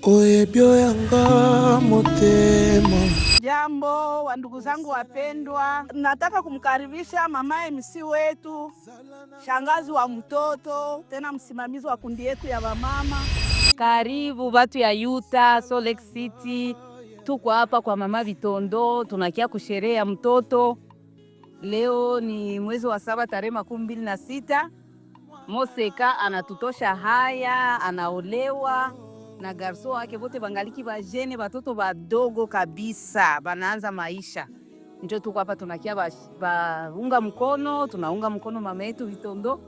Oebyo yanga motema. Jambo wa ndugu zangu wapendwa, nataka kumkaribisha mama MC wetu, shangazi wa mtoto, tena msimamizi wa kundi yetu ya wamama. Karibu watu ya Utah, Salt Lake City. Tuko hapa kwa mama Vitondo, tunakia kusherehe ya mtoto. Leo ni mwezi wa 7 tarehe 26. Moseka anatutosha haya, anaolewa na garso wake wote bangaliki bajene, batoto badogo kabisa, banaanza maisha. Ndio tuko hapa tunakia baunga mkono, tunaunga mkono mama yetu Vitondo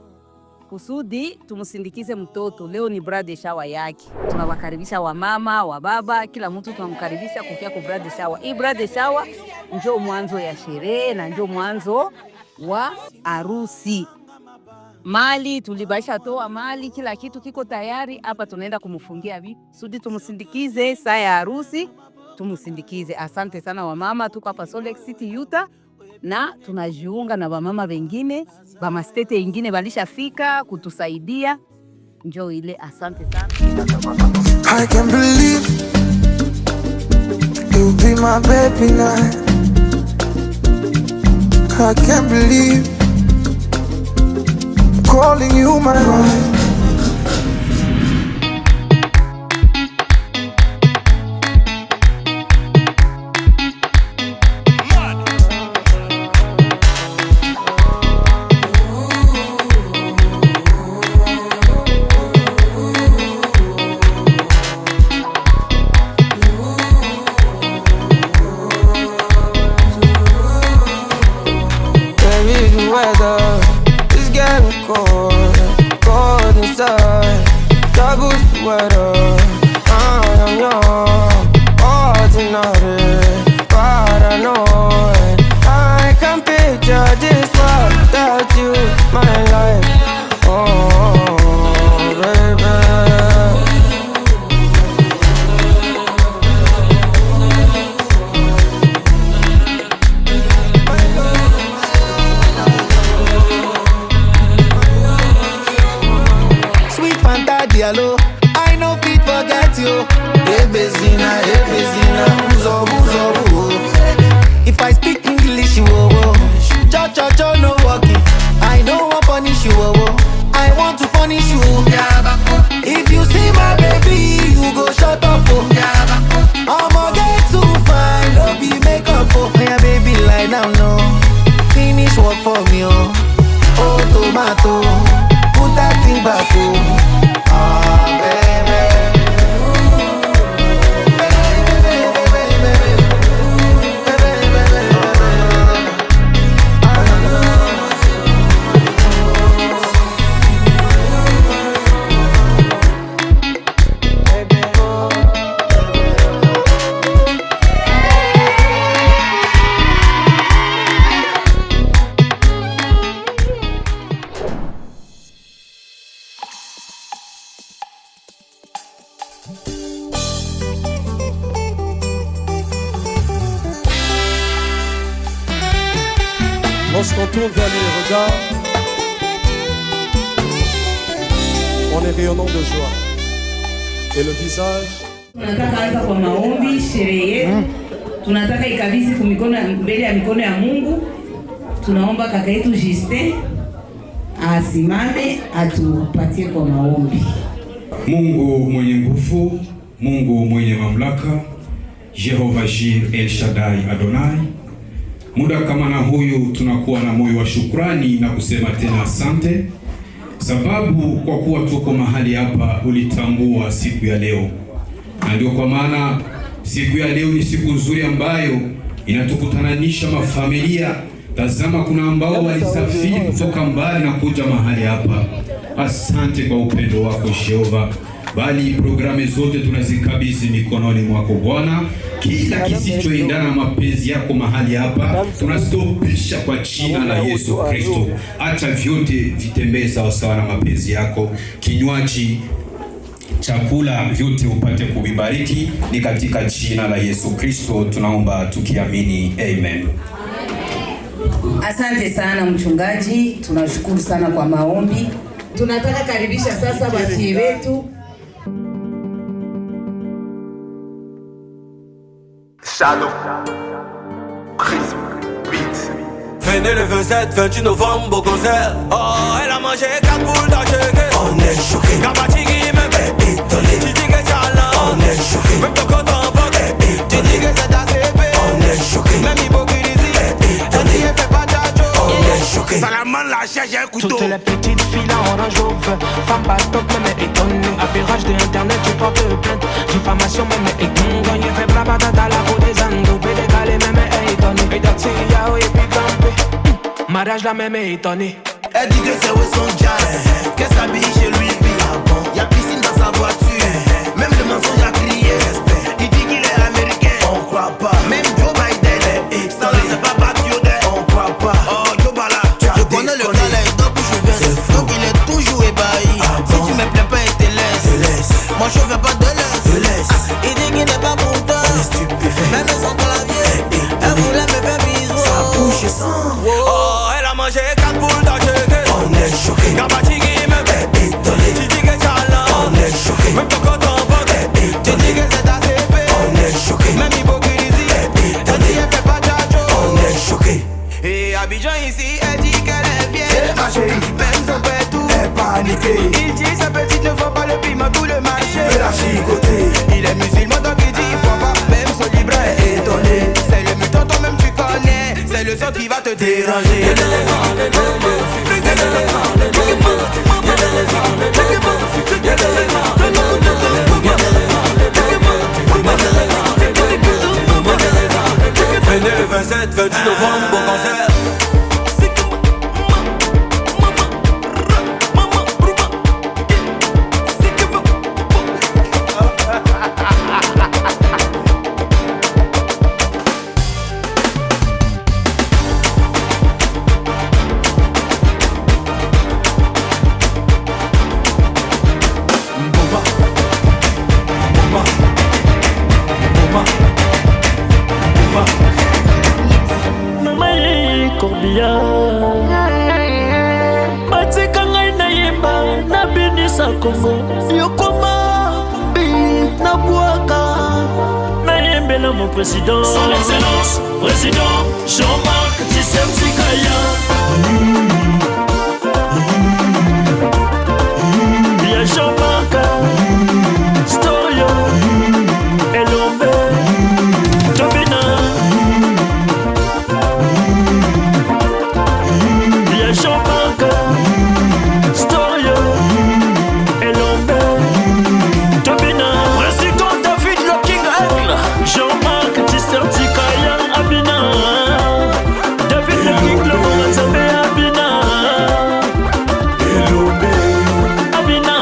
kusudi tumusindikize mtoto. Leo ni brother shower yake. Tunawakaribisha wa mama, wa baba, kila mtu tunamkaribisha kukia kwa brother shower. Hii brother shower ndio mwanzo ya sherehe na ndio mwanzo wa harusi. Mali tulibaisha toa mali, kila kitu kiko tayari. Hapa tunaenda kumfungia vipi kusudi tumusindikize saa ya harusi, tumusindikize. Asante sana wa mama, tuko hapa Salt Lake City, Utah, na tunajiunga na wamama wengine ba mastete ingine walishafika kutusaidia. Njoo ile, asante sana. I can't believe you'll be my baby now. I can't believe I'm calling you my wife. I know fit forget you. Hey Bezina, uzo. If I speak English, you cho, no walking. I don't want punish you, I want to punish you. If you see my baby, you go shut up, I'ma get too fine, don't be makeup, yeah, baby, lie down, no. Finish work for me, oh, tomato, put that thing back, Lorsqu'on tourne vers lui les regards, on est rayonnant de joie. Et le visage. Tunataka anza kwa maombi sherehe yetu. Tunataka ikabidhi kumikono mbele ya mikono ya Mungu. Tunaomba kaka yetu Justin asimame atupatie kwa maombi. Mungu mwenye nguvu, Mungu mwenye mamlaka, Jehova Jir El Shaddai Adonai. Muda kama na huyu tunakuwa na moyo wa shukrani na kusema tena asante, sababu kwa kuwa tuko mahali hapa ulitambua siku ya leo. Na ndio kwa maana siku ya leo ni siku nzuri ambayo inatukutanisha mafamilia. Tazama, kuna ambao walisafiri kutoka mbali na kuja mahali hapa. Asante kwa upendo wako Jehova. Bali programu zote tunazikabidhi mikononi mwako Bwana. Kila kisichoendana na mapenzi yako mahali hapa tunastopisha kwa jina la Yesu Kristo. Acha vyote vitembee sawa sawa na mapenzi yako. Kinywaji, chakula, vyote upate kuvibariki, ni katika jina la Yesu Kristo tunaomba tukiamini, amen. Asante sana mchungaji, tunashukuru sana kwa maombi. Tunataka karibisha sasa basi wetu Shadow. Prism. Beat. Venez le 27, 28 novembre au concert. Oh, elle a mangé 4 boules d'achèque. On est choqué. Gabatigi même étonné. Tu dis que Chala. On est choqué. Même ton compte en banque. Tu dis que c'est ACP. On est choqué. Même hypocrisie. On dit elle fait pas d'ajo. On est choqué. Salaman la cherche un couteau. Toutes les petites filles là orange rouge. Femme pas top même étonnée. Apérage d'internet tu portes plainte. Diffamation même étonnée. Il fait blabla dans la peau des anneaux. Pédécalé même étonné. Et d'ailleurs y'a et puis campé. Mariage la même étonné. Elle dit que c'est où son jazz. Qu'elle s'habille chez lui. Y'a piscine dans sa voiture. Même le mensonge a crié. Il dit qu'il est américain. On croit pas. Même Joe Biden. Ça là c'est pas patriote. On croit pas. Oh Joe Bala. Je connais le gars là et donc je viens. Donc il est toujours ébahi. Si tu me plais pas il te laisse. Moi je fais pas de laisse. Il dit qu'il n'est pas pour toi. Même sans clavier. Elle voulait me faire bisous. Sa bouche sans. Oh elle a mangé 4 boules d'achèque. On est choqué. Gabatigi même étonné. Tu dis que Chala. On est choqué. Même ton compte en banque. Tu dis que c'est ACP. On est choqué. Même hypocrisie. Elle dit elle fait pas d'ajo. On est choqué. Et Abidjan ici, elle dit qu'elle est vieille. Ma chérie, même son père tout est paniqué. Il dit sa petite ne faut pas le piment tout le marché. Fais la chicoter. Il est musulman donc il dit pourquoi pas. Même son libre est étonné. C'est le mutant toi-même tu connais. C'est le son qui va te déranger. Venez le 27, 28 novembre au concert. Mon président, son excellence, président Jean-Marc Tshisekedi. Bien Jean-Marc, Storio, Elombe, Tobina. Bien Jean-Marc, Storio, Elombe, Tobina. Président David Locking Angle. Jean-Marc Tshisekedi Abina. David le King le Morazambe Abina. Elombe Abina.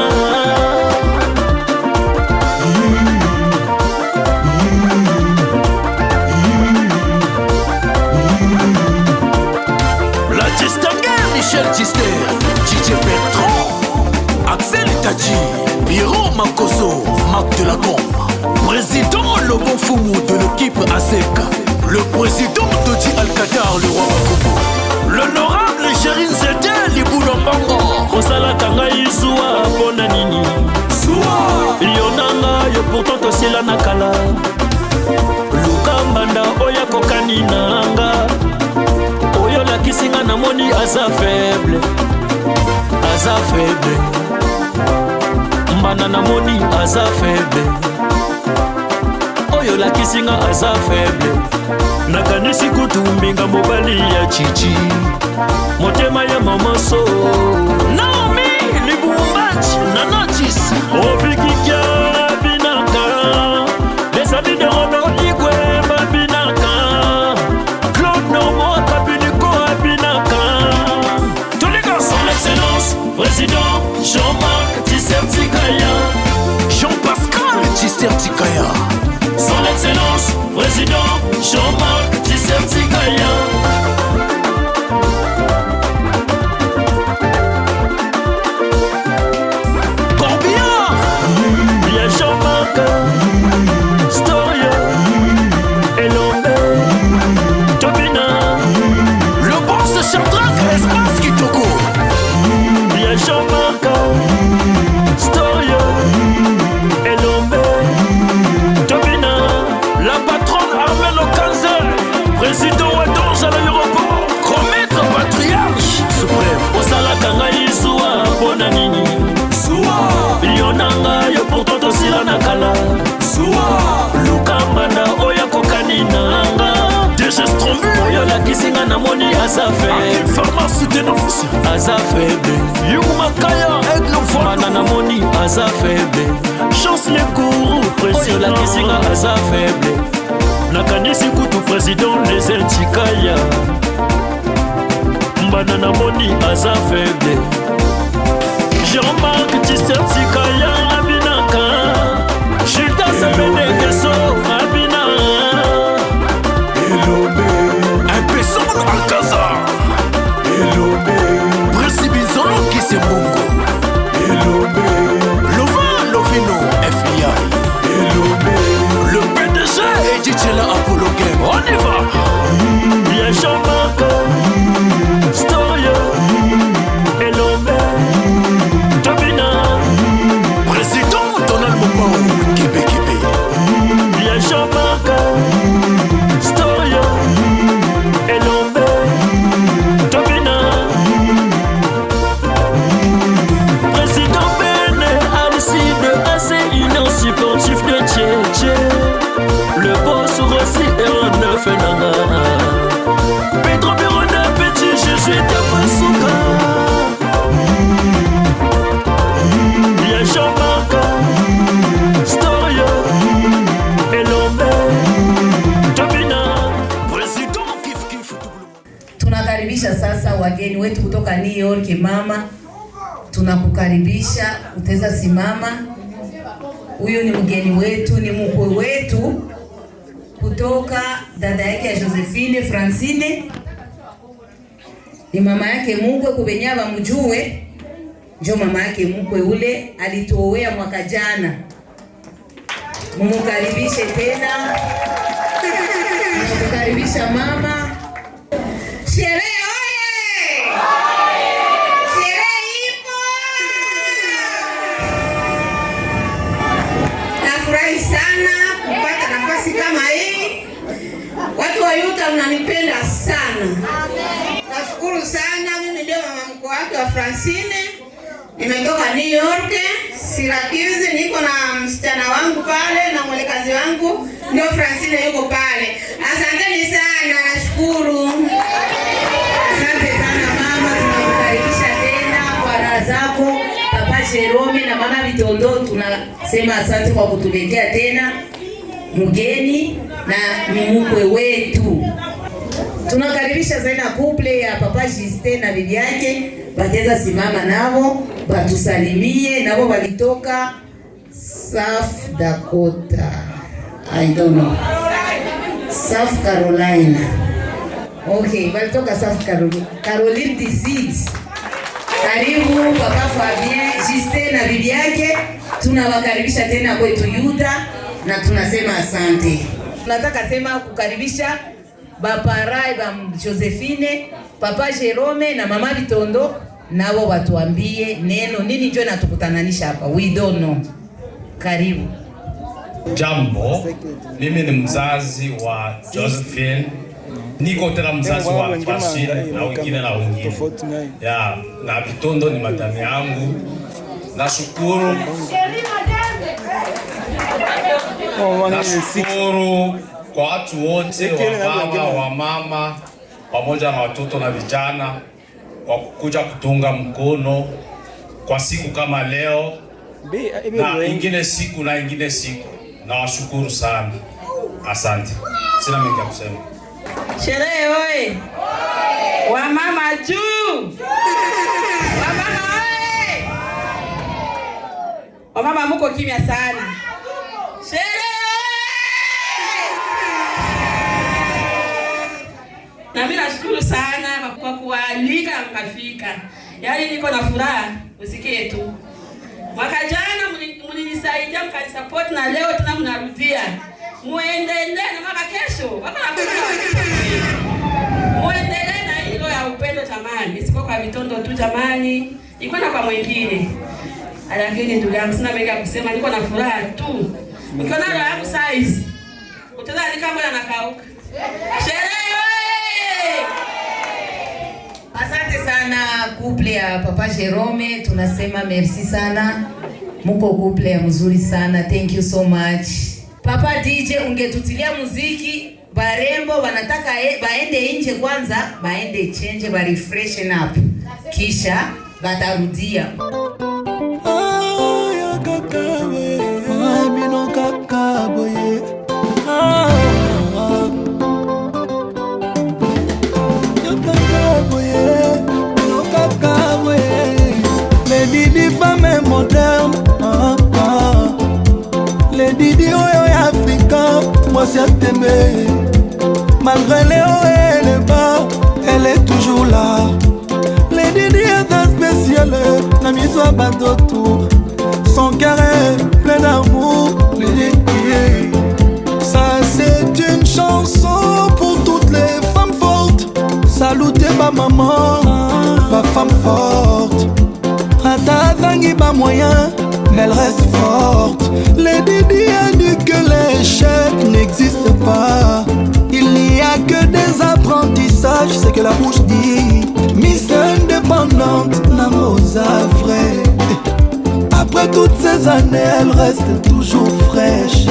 La distinguée Michel Tister, DJ Bertrand, Axel Itachi, Pierrot Makoso, Marc de la Combe, président le bon Foumou de l'équipe ASEC, le président Dodi Al-Qatar, le roi Makobo, l'honorable Chérine Zedel, Liboulombango, Osala Kanga Izua, Bonanini, Soua, Yonanga, yo pourtant Tosila Nakala, Lukambanda, Oya Kokani Nanga, Oyo la Kisinga Namoni, Aza faible, Mbana Namoni, Aza faible. Oyo la kisinga aza faible. Nakanisi kutumbinga mobali ya chichi. Motema ya mama so Naomi Libumbati Nanatis Obikikia Binaka. Les amis de Robert Igwe Babinaka. Claude Nomo Kabiniko Abinaka. Tous les gars, son excellence président Jean-Marc Tshisekedi. Jean-Pascal Tshisekedi. Son excellence président Jean-Marc Tshisekedi. Combien bien Jean-Marc Storio Elombe Tobina. Le boss Chardrak Espace Kitoko. Bien Jean-Marc Storio Elombe Tobina. La patronne Armel faible pharmacie dénonce aza faible Yumakaya aigle voix Banana Moni aza faible Chance les gourous président la kisinga aza faible nakanisi kutu président les Ntikaya Banana Moni aza faible Jean-Marc Tissertikaya Abinaka Chilta Sabene Keso Abina Elombe Impeson Alcazar Elombe Précibizon Kisembongo Elombe Lovin Lovino FBI Elombe Le PDG Editela Apollo Game On y va Y'a Jean-Marc Storia Elombe Tabina Président Donald Mopao Kébé Kébé Y'a Jean-Marc Storia Elombe Tabina Président Bene Alcide AC Union supportif de Tchétché Le boss Rossi et un neuf nana Pedro Birona Petit Jésus de Pasuka Y'a Jean-Marc Storia Elombe Tabina Président Kif Kif Tunakaribisha sasa wageni wetu kutoka New York. Mama, tunakukaribisha, utaweza simama. Huyu ni mgeni wetu, ni mkwe wetu kutoka dada yake ya Josephine Francine, ni mama yake mkwe kubenyaba mjue, njo mama yake mkwe ule alituowea mwaka jana. Mumukaribishe tena, tunakukaribisha mama. Sherehe oye! Sherehe ipo! Nafurahi sana kupata nafasi kama hii. Watu wa Yuta mnanipenda sana. Nashukuru sana, mimi ndio mama mkwe wake wa Francine. Nimetoka New York, Syracuse, niko na msichana wangu pale na mwelekazi wangu ndio Francine yuko pale. Asanteni sana, nashukuru. Asante sana mama, tunakukaribisha tena kwa raha zako. Papa Jerome na mama Vitondo tunasema asante kwa kutuletea tena mgeni na ni mkwe wetu. Tunakaribisha zaina couple ya Papa Justin na bibi yake, bateza simama nao batusalimie. Nao walitoka South Dakota, I don't know, South Carolina. Okay, walitoka South Caroline DC. Karibu Papa Fabien, Justin na bibi yake, tunawakaribisha tena kwetu Yuta na tunasema asante. Tunataka sema kukaribisha baparai ba Josephine, Papa Jerome na mama Vitondo, nao watuambie neno nini njo natukutananisha hapa. We don't know. Karibu. Jambo, mimi ni mzazi wa Josephine. Niko tena mzazi wa Francine na wengine na wengine. Ya, na Vitondo ni madami yangu. Nashukuru. Nashukuru kwa watu wote, wa baba, wa mama, pamoja na watoto na vijana kwa kukuja kutunga mkono kwa siku kama leo na ingine siku na ingine siku. Nawashukuru sana. Asante. Sina mengi ya kusema. Sherehe oye! Wamama juu! Wamama oye! Wamama muko kimya sana. Sherehe oye! Na mimi nashukuru sana kwa kualika mkafika. Yaani niko na furaha, usikie tu. Mwaka jana mlinisaidia mkanisupport na leo tena mnarudia. Muendelee na mwaka kesho. Wako na muendelee na hilo ya upendo jamani. Siko kwa Vitondo tu jamani. Niko na kwa mwingine. Lakini ndugu yangu sina mengi ya kusema, niko na furaha tu. Ukiona roho yangu size, utadhani kama nakauka. Sherehe wewe! Asante sana couple ya Papa Jerome, tunasema merci sana. Muko couple ya mzuri sana. Thank you so much. Papa DJ, ungetutilia muziki barembo wanataka baende nje kwanza, baende change, ba refreshen up, kisha batarudia. Les Didi femmes modernes, les Didi africains, moi c'est t'aimer. Malgré les hauts et les bas, elle est toujours là. Les Didi est un spécial, la mise à bas d'autour. Son cœur est plein d'amour, les Didi. Ça c'est une chanson pour toutes les femmes fortes. Salutez ma maman, ma femme forte. Ata zangi ba moyen, elle reste forte. Les Didi a dit que l'échec n'existe pas. Il n'y a que des apprentissages, c'est que la bouche dit. Miss indépendante, Namosa vrai. Après toutes ces années, elle reste toujours fraîche.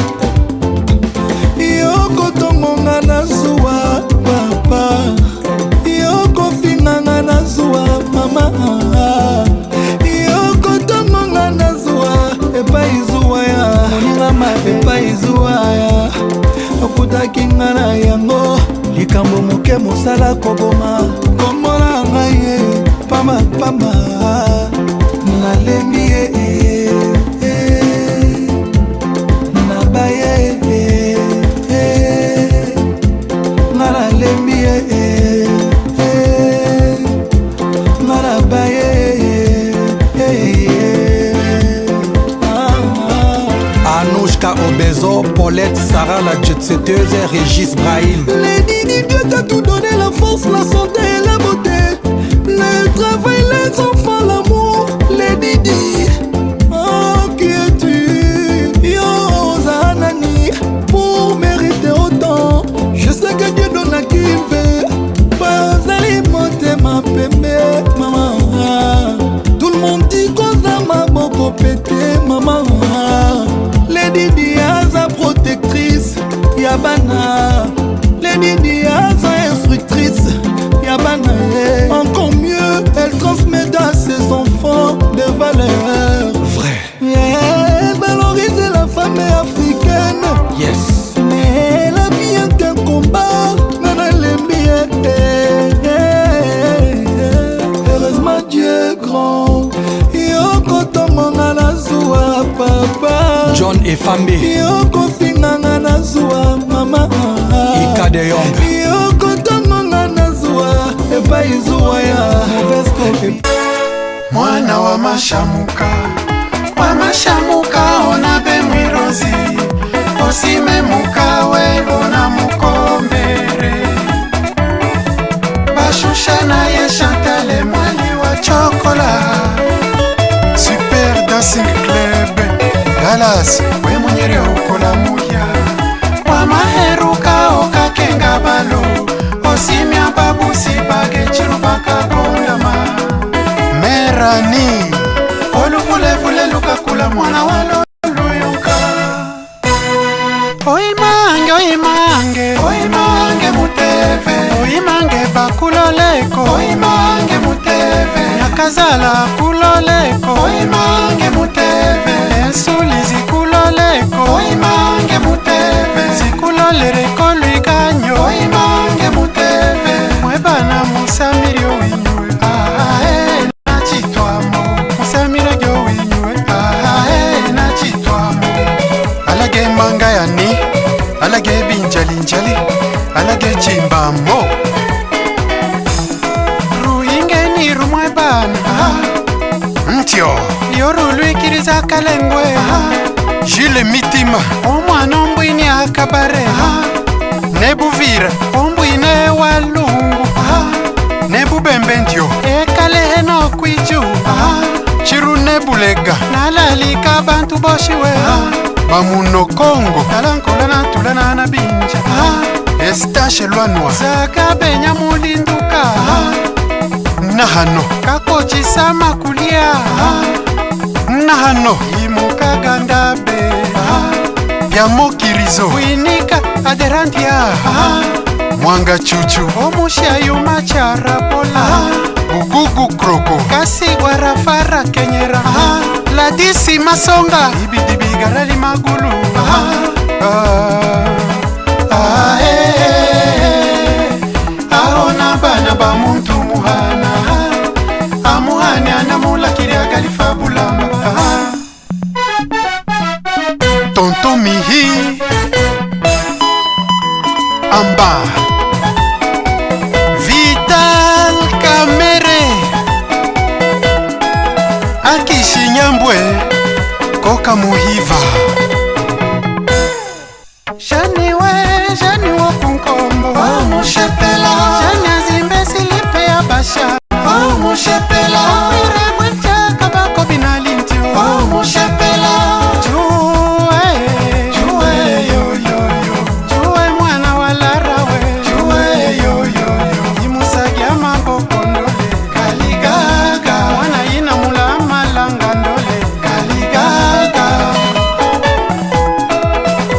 Yoko tongonga na zuwa papa, Yoko finanga na zuwa mama, Yoko tongonga na zuwa epa izuwa ya moningama epa izuwa ya okuta kinga na yango likambo moke mosala koboma komona ngaye pama pama nalembi ye nabaye Anouchka Obezo, Paulette, Sarah la jet-setteuse et Régis Brahim. Les Didi, Dieu t'a tout donné, la force, la santé et la beauté. Le travail, les enfants, l'amour. Les Didi, oh qui es-tu? Yo Zanani, pour mériter autant. Je sais que Dieu donne à qui il veut. Pas allez monter ma pépé, maman. Tout le monde dit qu'on a ma beaucoup pété, maman. Les Didi a sa protectrice, Yabana. Les Didi a sa instructrice, Yabana. Encore mieux, elle transmet à ses enfants des valeurs. Vrai. Elle valorise la famille africaine. Yes. Mais la vie est un combat. Heureusement Dieu est grand. Yoko tomanga na zuwa papa, John et Fambi. Yoko finanga na zuwa mama, Ika de Yong. Yoko tomanga na zuwa epa izuwa ya Vesco. Mwana wa mashamuka onabe mwirozi, osime mukawe ona mukombere. Bashusha na ye Chantal mwali wa chokola. Super Dancing Club Dallas, we munyere ukola muya. Wa maheruka okakenga balo, osimya babusi bage chirubaka kondama. Merani oluvulevule lukakula mwana walo luyuka. Oimange muteve, oimange bakuloleko, oimange muteve, nyakazala kuloleko, oimange muteve, ensuli zikuloleko, oimange muteve, zikulolereko lwiganyo, oimange muteve, mwebana musamiri owinywe, nachitwamo, musamiri gyo winywe, nachitwamo. Alage manga yani, alage binjali, alage chimbamo. Ruingeni rumwe bana, ntyo yoru lwikiriza kalengwe. Jile mitima, omwana ombwini akabare. Nebuvira, ombwine walungu. Nebubembe ntyo, ekale no kwiju. Chiru nebulega, nalalika bantu boshiwe. Bamuno Kongo, nalankola natulana na binja. Estache lwanwa, zaka benya mulinduka. Nahano, kakochisa makulia. Nahano, imuka gandabe. ya mokirizo winika aderantia mwanga chuchu omusha yuma charapola bugugu kroko kasi warafara kenyera ladisi masonga ibidibigarali magulu aona bana ba muntu muhana amuhane anamula kiriagali fabulamba tonto mihi amba Vital Kamere Akishinyambwe Koka Muhiva Jani wa kunkombo Omushepela Jani azimbe silipe ya basha Omushepela Mwire mwencha kabako binalintio Omushepela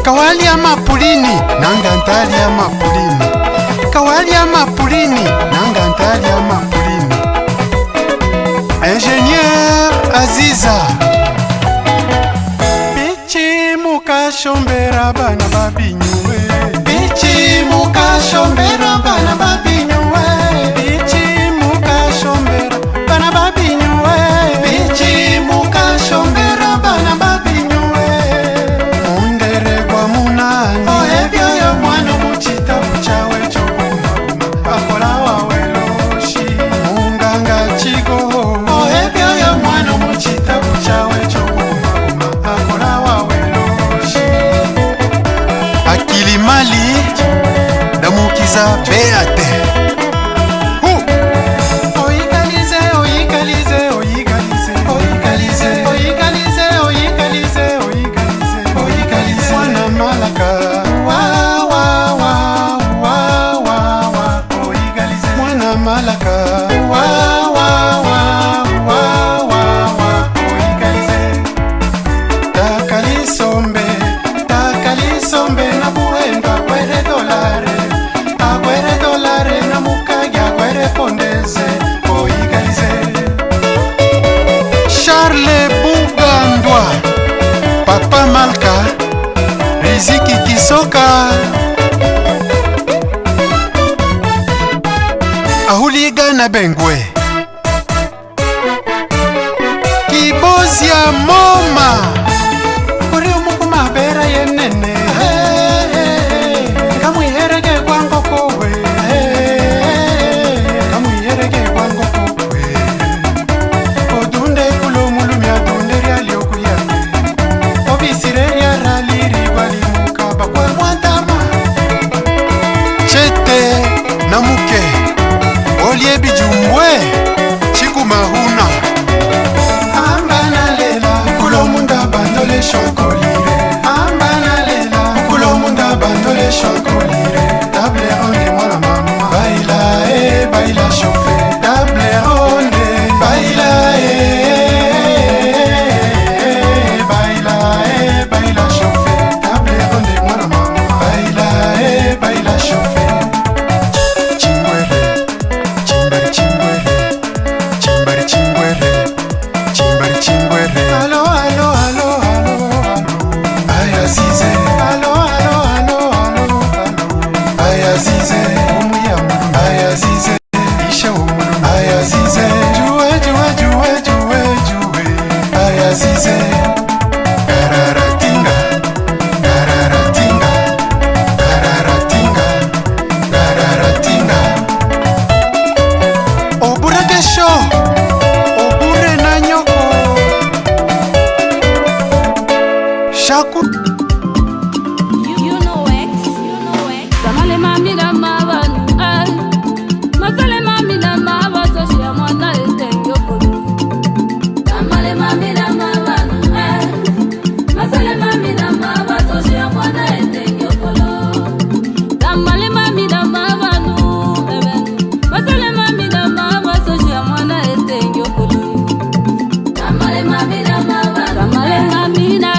Kawali ya mapulini nangantali ya mapulini Kawali ya mapulini nangantali ya mapulini Ingénieur Aziza Bichi mukashombera bana babinyuwe Bichi mukashombera bana babinyuwe Bichi mukashombera bana babinyuwe Bichi mukashombera bana babinyuwe Akilimali Damukiza Beate Oigalize, oigalize, oigalize Oigalize, oigalize, oigalize, oigalize Oigalize Mwana malaka Wa, wa, wa, wa, wa, wa Oigalize Mwana malaka Wa, wa, wa, wa, wa, wa Oigalize Takalisombe Takalisombe na buhenda Aguere dolare na mukagi Aguere pondeze Oigalize Charles Bugandwa Papa Malka Riziki Kisoka Ahuliga na Bengwe Kibozia Moma Kuri umukuma bera yenene Kamwiherege kwango kowe Kamwiherege kwango kowe Odunde kulo mulumi adunde riali okuyake Obisire riaraliri wali mukaba kwa mwantama Chete namuke Olie bijumbwe Chiku mahuna Ambana lela Kulo munda bandole shokolire Ambana lela Kulo munda bandole shokolire Table onde mwana mama Baila baila chofe Table onde Baila baila chofe Table onde mwana mama Baila baila chofe Chingwere Chimbari chingwere Chimbari chingwere Chimbari chingwere Alo alo alo alo alo Ayazize Alo alo alo alo alo Ayazize Umuyamu Ayazize Isha umuru Ayazize Juwe juwe juwe juwe juwe Ayazize Gararatinga Gararatinga Gararatinga Gararatinga Oburadesho Obure na nyoko Shaku You know X Samale mami na mabanu Masale mami na mabazo Shia mwana etenyo kulu Samale mami na mabanu Masale mami na mabazo Shia mwana etenyo kulu Samale mami na mabanu Masale mami na mabazo Shia mwana etenyo kulu Samale mami na mabanu Samale mami na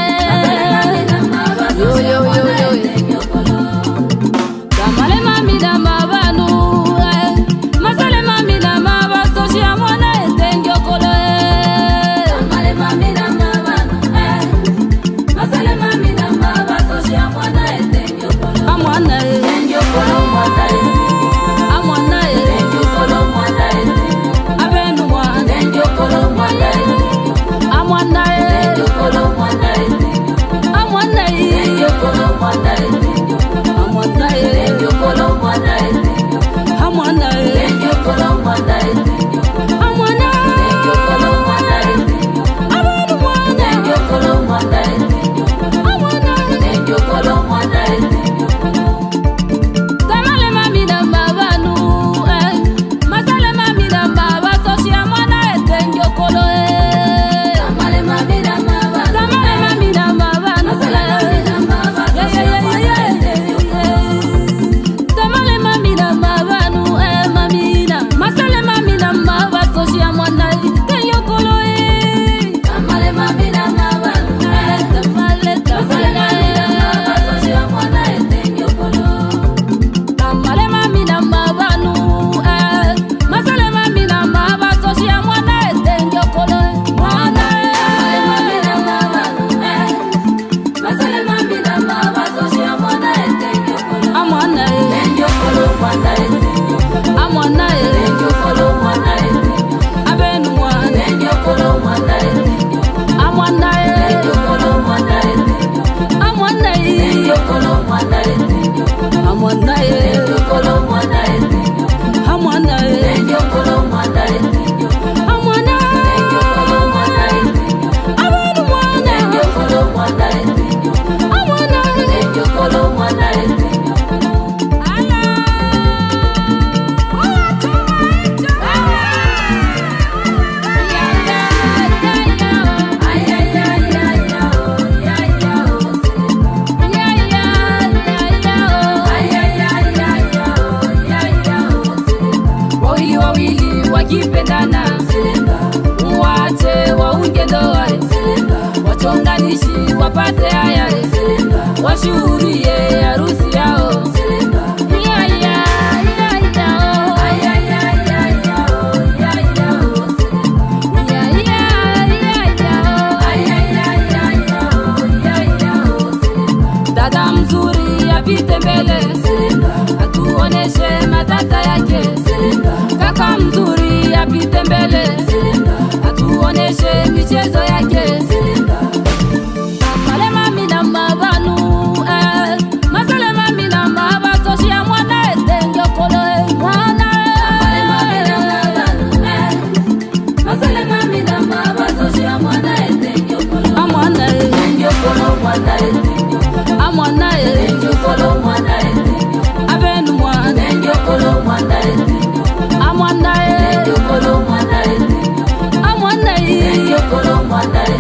Amwana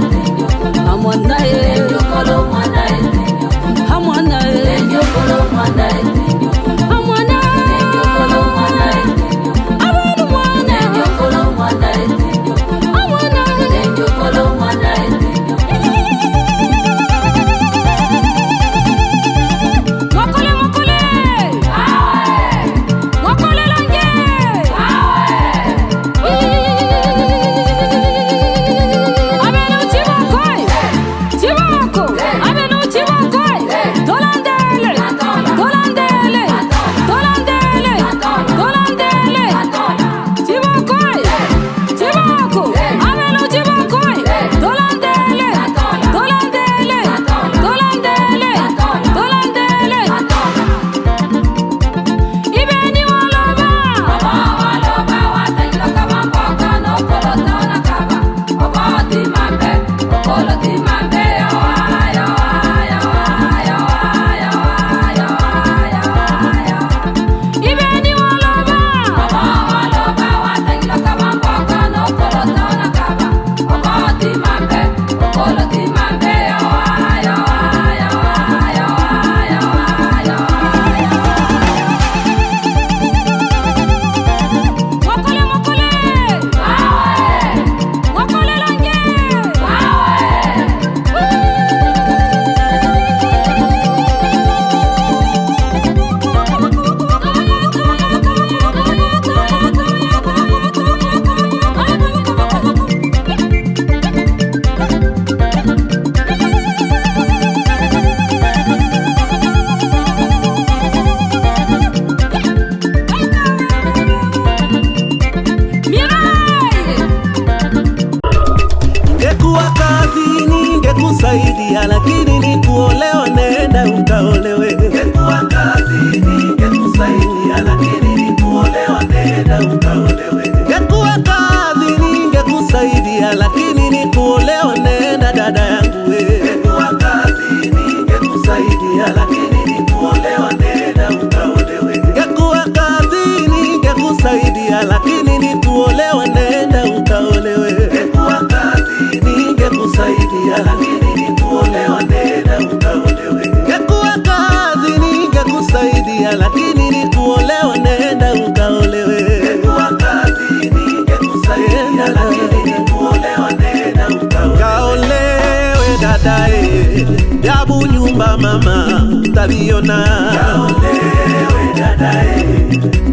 lakini ni kuolewa nenda ukaolewe. Ingekuwa kazi ningekusaidia, lakini ni kuolewa nenda ukaolewe. Ingekuwa kazi ningekusaidia, lakini ni kuolewa nenda dada yangu. Ingekuwa kazi ningekusaidia, lakini ni kuolewa nenda ukaolewe. Ingekuwa kazi ningekusaidia, lakini ni kuolewa nenda ukaolewe. Ingekuwa kazi ningekusaidia, lakini ni kuolewa nenda ukaolewe. Ingekuwa kazi ningekusaidia, lakini ni kuolewa nenda ukaolewe. Ingekuwa kazi ningekusaidia, lakini ni kuolewa nenda ukaolewe. Kaolewe dadae, yabu nyumba mama tabiona. Kaolewe dadae,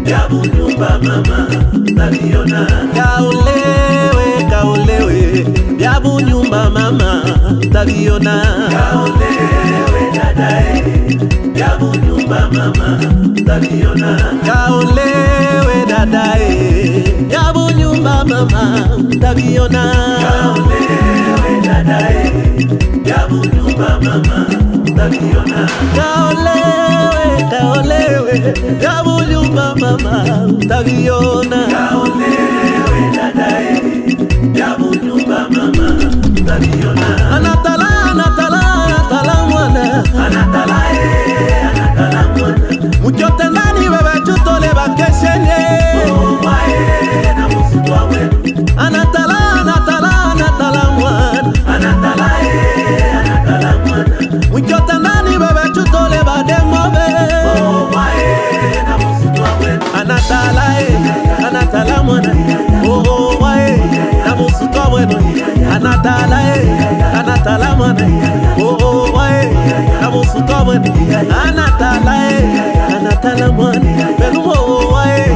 yabu nyumba mama tabiona. Kaolewe, kaolewe, yabu nyumba mama tabiona. Kaolewe dadae, yabu nyumba mama tabiona. Kaolewe dadae, yabu nyumba mama tabiona. Kaolewe dadae, yabu nyumba mama tabiona. Kaolewe, kaolewe, yabu nyumba mama tabiona. Kaolewe dadae, yabu nyumba mama tabiona. Anatala, anatala, anatala mwana. Anatala anatala mwana. Muchote ndani wewe chutole bakeshenye. Oh wae na musutwa wenu. Anatala, anatala, anatala mwana. Anatala anatala mwana. Muchote ndani wewe chutole bademobe. Oh wae na musutwa wenu. Anatala anatala mwana. Oh wae na musutwa wenu. Anatala anatala mwana. Oh wae na musutwa wenu. Anatala anatala mwana. Belumo wae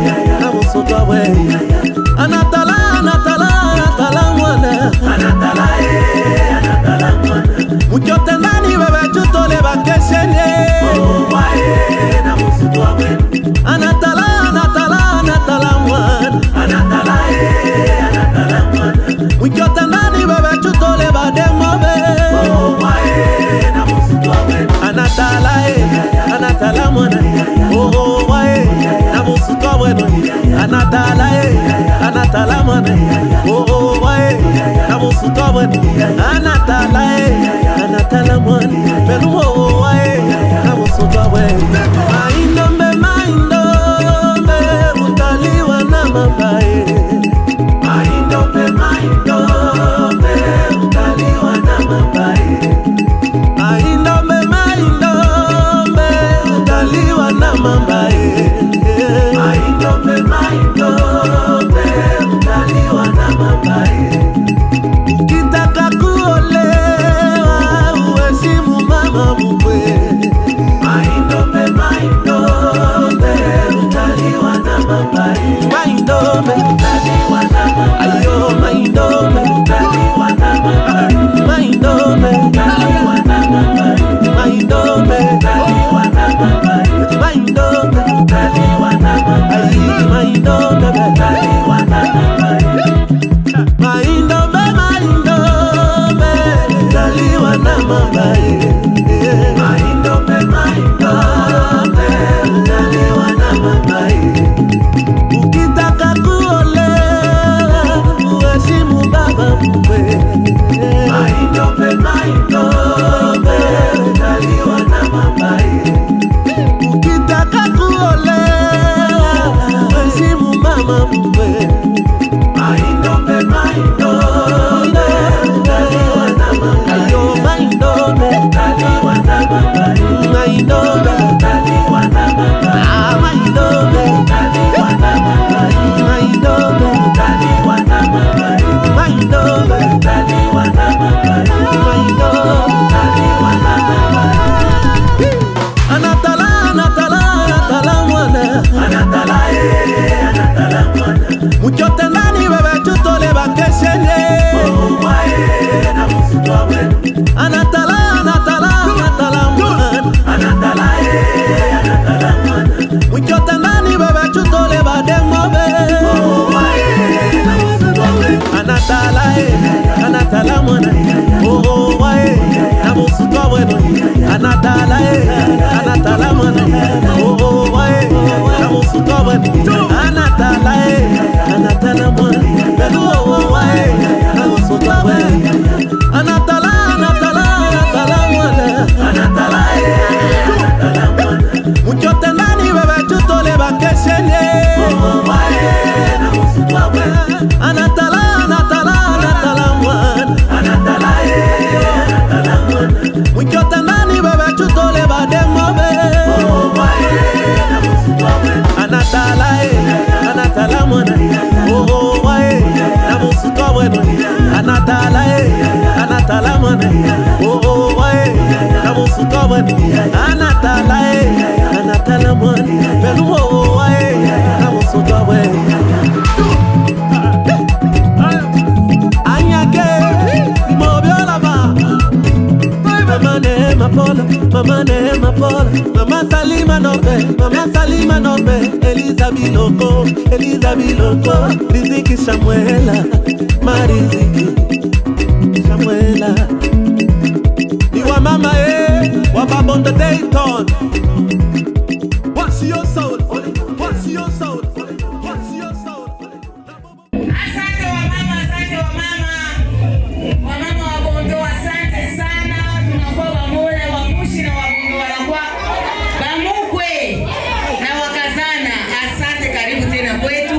na musutwa wenu. Anatala anatala anatala mwana. Anatala anatala mwana. Muchote ndani wewe chutole bakeshenye. Oh wae na musutwa wenu. Anatala anatala anatala mwana. Anatala anatala mwana. Muchote ndani wewe chutole bademobe. Oh wae na musutwa wenu. Anatala anatala mwana. Oh wae na musutwa wenu. Anatala anatala mwana. Oh wae na musutwa wenu. Anatala anatala mwana. Belumo wae na musutwa wenu. Maindombe maindombe utaliwa na mabae. Maindombe maindombe utaliwa na mabae. Maindombe maindombe utaliwa na mabae. Maindombe maindombe utaliwa na mabae. Ukitaka kuolewa uheshimu mama mkwe. Maindombe maindombe utaliwa na mabae. Maindombe utaliwa na mabae. Ayo maindombe utaliwa na mabae. Maindombe utaliwa na mabae. Maindombe utaliwa na mabae. Maindombe utaliwa na mabae. Maindombe utaliwa na mabae. Maindombe maindombe utaliwa na mabae. Maindombe maindombe utaliwa na mabae. Ukitaka kuolewa uheshimu baba mkwe. Maindombe maindombe utaliwa na mabae. Ukitaka kuolewa uheshimu mama mkwe. Maindombe maindombe utaliwa na mabae. Ayo maindombe utaliwa na mabae. Maindombe utaliwa na mabae. Ah maindombe utaliwa na mabae. Maindombe utaliwa na mabae. Maindombe utaliwa na mabae. Maindombe utaliwa na mabae. Anatala anatala anatala mwana. Anatala anatala mwana. Muchote ndani wewe chutole bakeshenye. Oh wae na musutwa wenu. Anatala anatala anatala mwana. Anatala anatala mwana. Muchote ndani wewe chutole bademobe. Oh wae na musutwa wenu. Anatala anatala mwana. Oh wae na musutwa oh oh wae kama sukaban anatala anatala mwani pelu oh wae kama sukaban anyake mobiola ba mama ne mapola mama ne mapola mama Salima nobe Elizabeth Loko Riziki Samuela Mariziki Samuela ni wa mama wa babonda Dayton. What's your soul? What's your soul? What's your soul? Asante wa mama wa Bondo, asante sana. Tunakuwa pamoja wamushi na wabundo wanakuwa bamukwe na wakazana. Asante, karibu tena kwetu.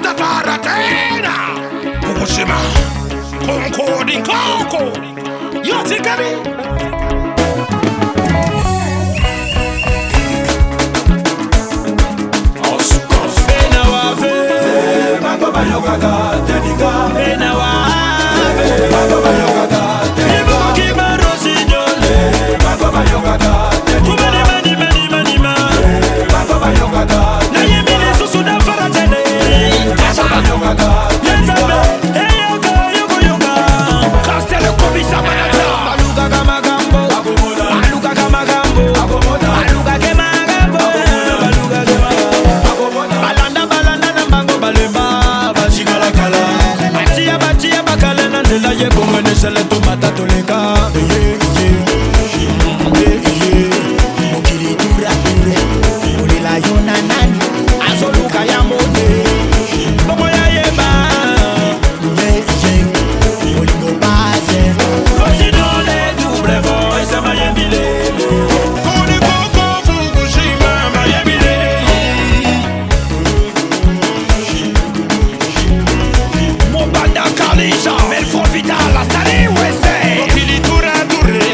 Matata tena Fukushima Konko Dinkoko Yote Kami Vital, hasta el USA.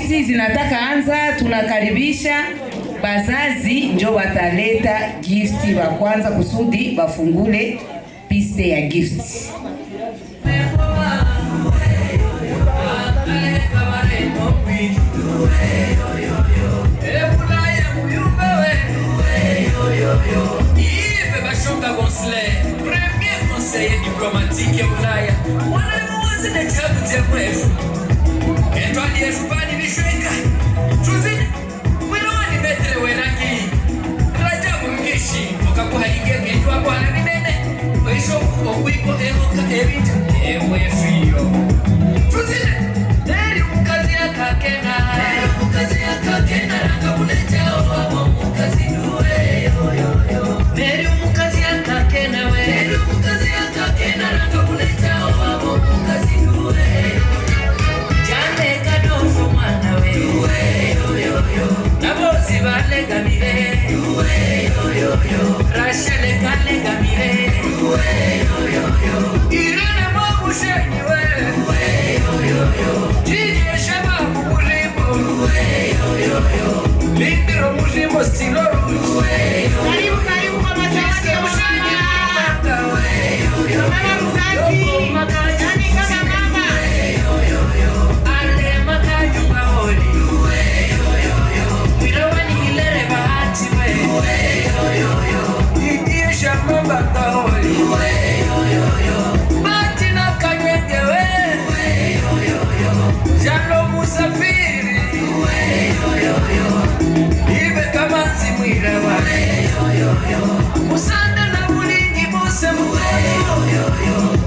gifti zinataka anza, tunakaribisha bazazi njo wataleta gifti wa kwanza kusudi bafungule piste ya gifti. Yves Bashonga Gonsley, premier conseiller diplomatique ya Ulaya, mwanamuzi na chabu jemwefu Edward Yefubani Bishweka Tuzini, mwinawani metre wenaki Rajabu Mkishi, wakakuhalige mkitu wako anabinene Weishofu okwiko ehoka erita Emwefiyo Tuzini, neri mkazi ya kakena Neri mkazi ya kakena Ranga mulechao wamo mkazi duwe Neri umukazi ya kakena we Neri umukazi ya kakena Ranga mulechao wamo mkazi duwe Jane kadofu mwana we Nabozi vale gamire Rashele kale gamire Irene mwabusheni we Jini eshema murimo Lindiro murimo stilo Karibu karibu kwa mazawadi ya mshani Mama mzazi Nani kama mama Ale makaju maoli Wirawani hilere bahati we Ikiesha mamba kaoli Bahati na kanyenge we Jalo musafiri Ibe kama zimwira wa Musanda na mulingi muse mkoni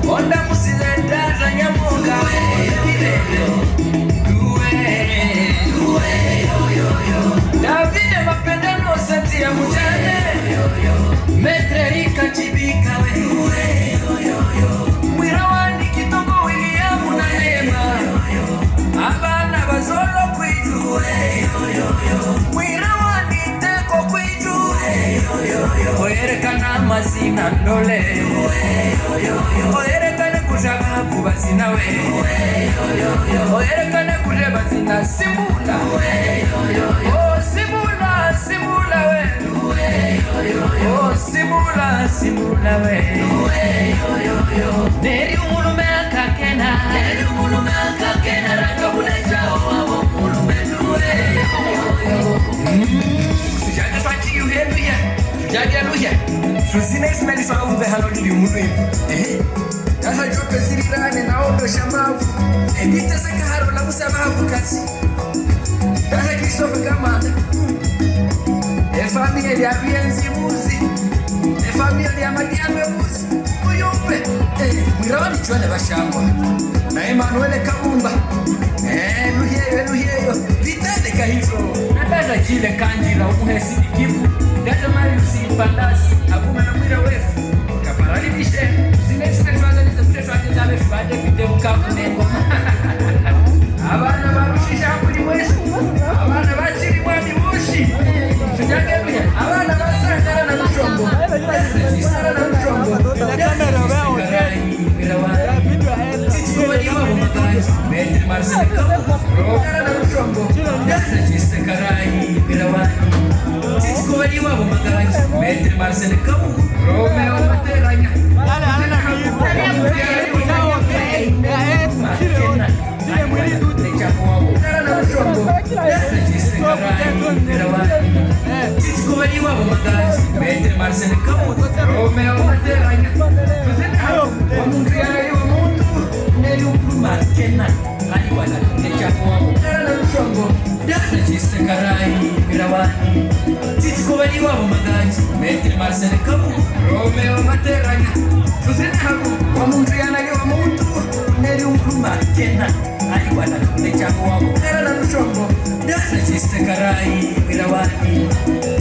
Onda musilenda ranyamuga Davide mapendano sati ya mujane Metre ikachibika we Mwirawani kitoko Williamu na Nema Abana bazolo kwitu Mwirawani teko kwitu Oyerekana mazina ndole Oyerekana kujababu bazina we Oyerekana kujeba zina Simula Oh Simula, Simula we Oh Simula, Simula we Neri umulume akakena Neri umulume akakena Ranga bulejao wabo umulume duwe Sijage fanchi yuheluya Sijage aluya Suzine ismeli sana uve hano lili umulume Aha jope zirirane na odo shamavu Edite seka haro na musamavu kasi Aha Christophe Kamanda Familia ya Bienzi Muzi familia ya Madiame Muzi Uyumpe Mwirawani chwane bashangwa Na Emmanuel Kabumba Luhieyo Vitale kahifo Nadaja jile kanjila umuhesi ikibu Dada Mariusi Pandasi Akuma na mwira wefu Kaparali bishe Zinesi nefwaza nize mtefwaza zabe Fibade vide mkafu nengo Abana barushisha kuri wesu Abana bachiri mwani mushi Tujageruya Abana basangara na mchombo Jisara na mchombo Titikuwani wabu magaji Mendri Marcel Kamu Rogara na mchombo Dana jiste karai Mirawani Titikuwani wabu magaji Mendri Marcel Kamu Romeo Materanya Marcel Kamu Romeo Materanya Wamuziana yu mundu Neri ukuruma kena Ani wana nechamu wabu Nara na mshongo Dana jiste karai Mirawani Titiko wali wabu magaji Metri Marcel Kamu Romeo Materanya Tuzene habu Wamuziana yu mundu Neri ukuruma kena Ani wana nechamu wabu Nara na mshongo Dana jiste karai Mirawani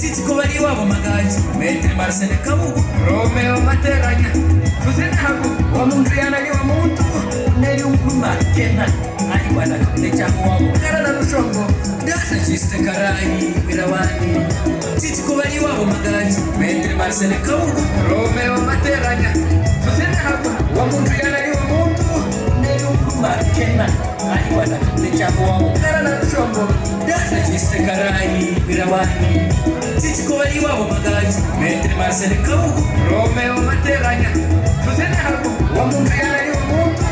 Titiko wali wabu magaji Metri Marcel Kamu Romeo Materanya Tuzene habu Wamuziana yu mundu Neri ukuruma kena Ani wana nechamu wabu Nara na mshongo Dana jiste karai Mirawani Titiko wali wabu magaji Metri Marcel Kamu Romeo Materanya Tuzene habu Wamuziana yu mundu Neri ukuruma kena Ani wana nechamu wabu Nara na mshongo Jiste Karai Birawani Titi Kovali wabo magazi Metre Marcel Kabugu Romeo Materanya Tuzene hapo Wamungiana yu muntu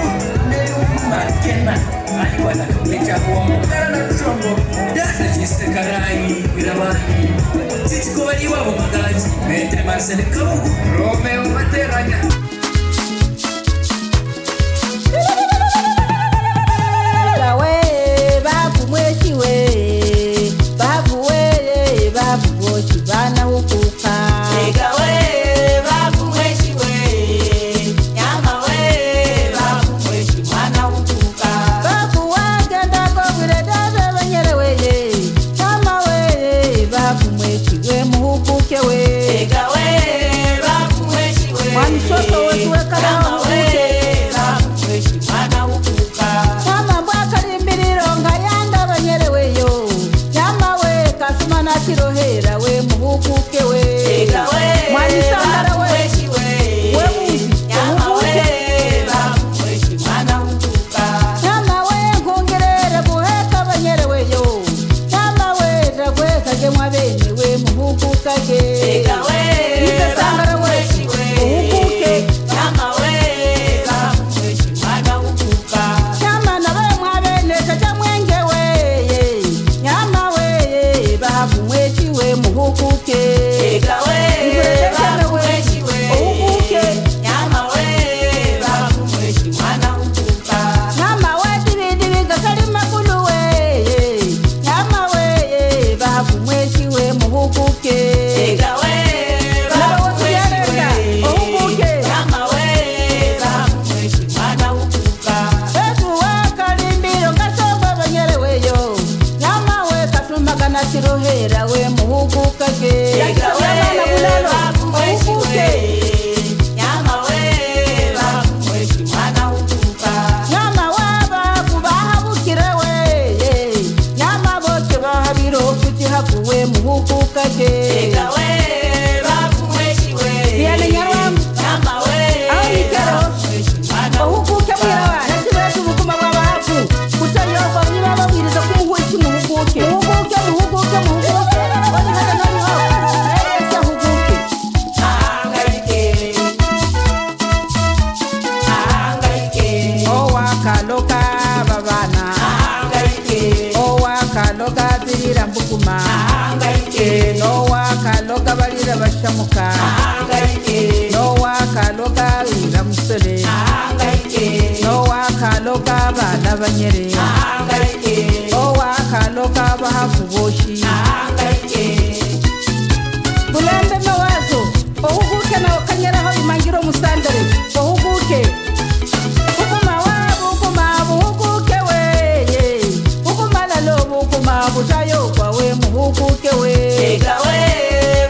Nelu Makena Alikuwa na kumecha kuwa mungara na kusongo Dada Jiste Karai Birawani Titi Kovali wabo magazi Metre Marcel Kabugu Romeo Materanya Bana hukuka Ega we babu mweshi we Nyama we babu mweshi mwana hukuka Babu wagenda kogure dabe banyere weye Nyama we babu mweshi we muhukuke we Ega we babu mweshi we Mwani shoto wetu wekala hukuke Babu mweshi mwana hukuka Nyama mbwaka limbiriro nga yanda banyere weyo Nyama we kasuma na tirohera we muhukuke we Ega we Mwani sandara we Mweshi we muzi Nyama we Babu mweshi mwana hukuka Nyama we nkungerere buheka banyere weyo Nyama we dragweka je mwabene we muhukuka ge Ega we Sandara we muhukuke Nyama we Babu mweshi mwana hukuka Nyama na we mwabene kaja mwenge we Nyama we Babu mweshi we muhukuke Ega we Babu mweshi we muhukuke Nyama we Babu mweshi mwana hukuka Nyama we dibidibi gasari makulu we Nyama we Babu mweshi we muhukuke Ega we Babu mweshi we muhukuke Nyama we Babu mweshi mwana hukuka Ebu wakalimbiro kasongo banyere weyo Nyama we kasumagana tirohera we muhukuka ge Ega we Babu mweshi we Nyama we Babu mweshi mwana hukuka Nyama wababu bahabukire we Nyama bote bahabiro kutihaku we muhukuka ge Ega we Babu mweshi we Diane Nyarwam Nyama we Babu mweshi mwana muhukuke mwirawa Nasibetu bukuma wababu Kutayoba mnima babwiriza kumuhuki muhukuke Muhukuke muhukuke muhukuke Wani hata nani hao Esa hukuke Angaike Angaike Owa kaloka babana Angaike Owa kaloka zirira mbukuma Angaike Nowa kaloka balira bashamuka Angaike Nowa kaloka ira musole Angaike Nowa kaloka bana banyere Angaike Owa kaloka bahakuboshi Angaike Bulembe mawazo Ohuguke na okanyera ho imangiro musandare Ohuguke Ukuma wabu ukuma buhuguke we Ukuma lalo ukuma butayo kwa we muhuguke we Ega we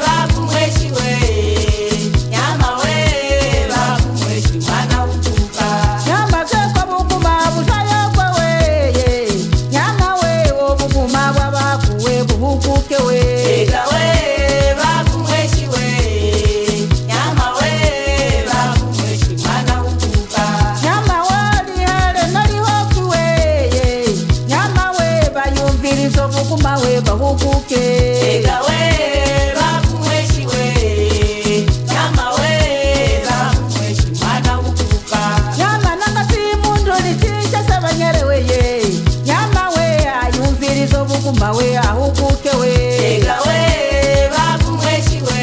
Babu mweshi we Nyama we Babu mweshi mwana hukuka Nyama kwa bukuma butayo kwa we Nyama we obukuma wabaku we buhuguke we Ega we Babu mweshi we Nyama we Babu mweshi mwana hukuka Nyama wali hale nali hoku we Nyama we bayumvirizo bukuma we bahuguke Ega we Babu mweshi we Nyama we Babu mweshi mwana hukuka Nyama nanga simundu litisha sabanyere we Nyama we ayumvirizo bukuma we ahuguke we Ega we Babu mweshi we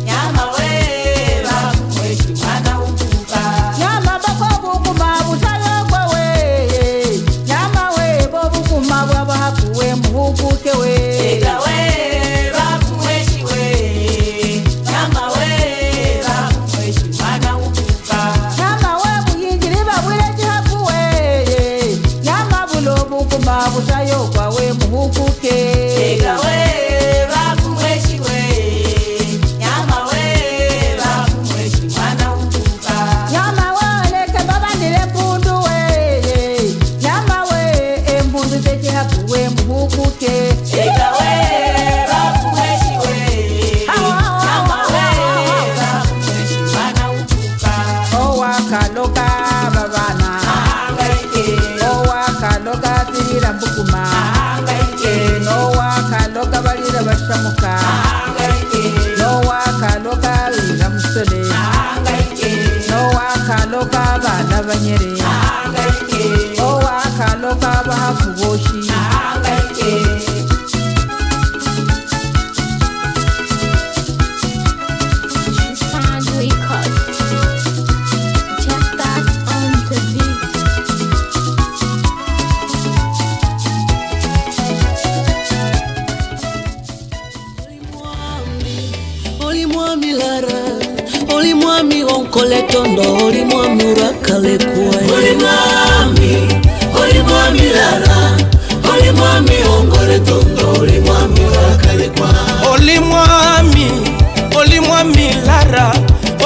Nyama we Babu mweshi mwana hukuka Nyama bako bukuma butayo kwa we Nyama we bo bukuma bwaba haku we muhuguke we Ega we Babu mweshi we Nyama we Babu mweshi mwana hukuka Nyama we buyingiri babwire jihaku we Nyama bulo bukuma butayo kwa we muhuguke Ega we Babu mweshi we Nyama we Babu mweshi mwana hukuka Nyama we leke babandire mpundu we Nyama we embundu zejihaku we muhuguke Ega we Babu mweshi we Nyama we Babu mweshi mwana hukuka Owa kaloka babana Angaike Owa kaloka tirira mbukuma Angaike samuka nowa kaloka wira musole nowa kaloka bana banyere nowa kaloka bahakuboshi Koletondo oli mwami urakale kwae Oli mwami lara Oli mwami ongoletondo Oli mwami urakale kwae Oli mwami lara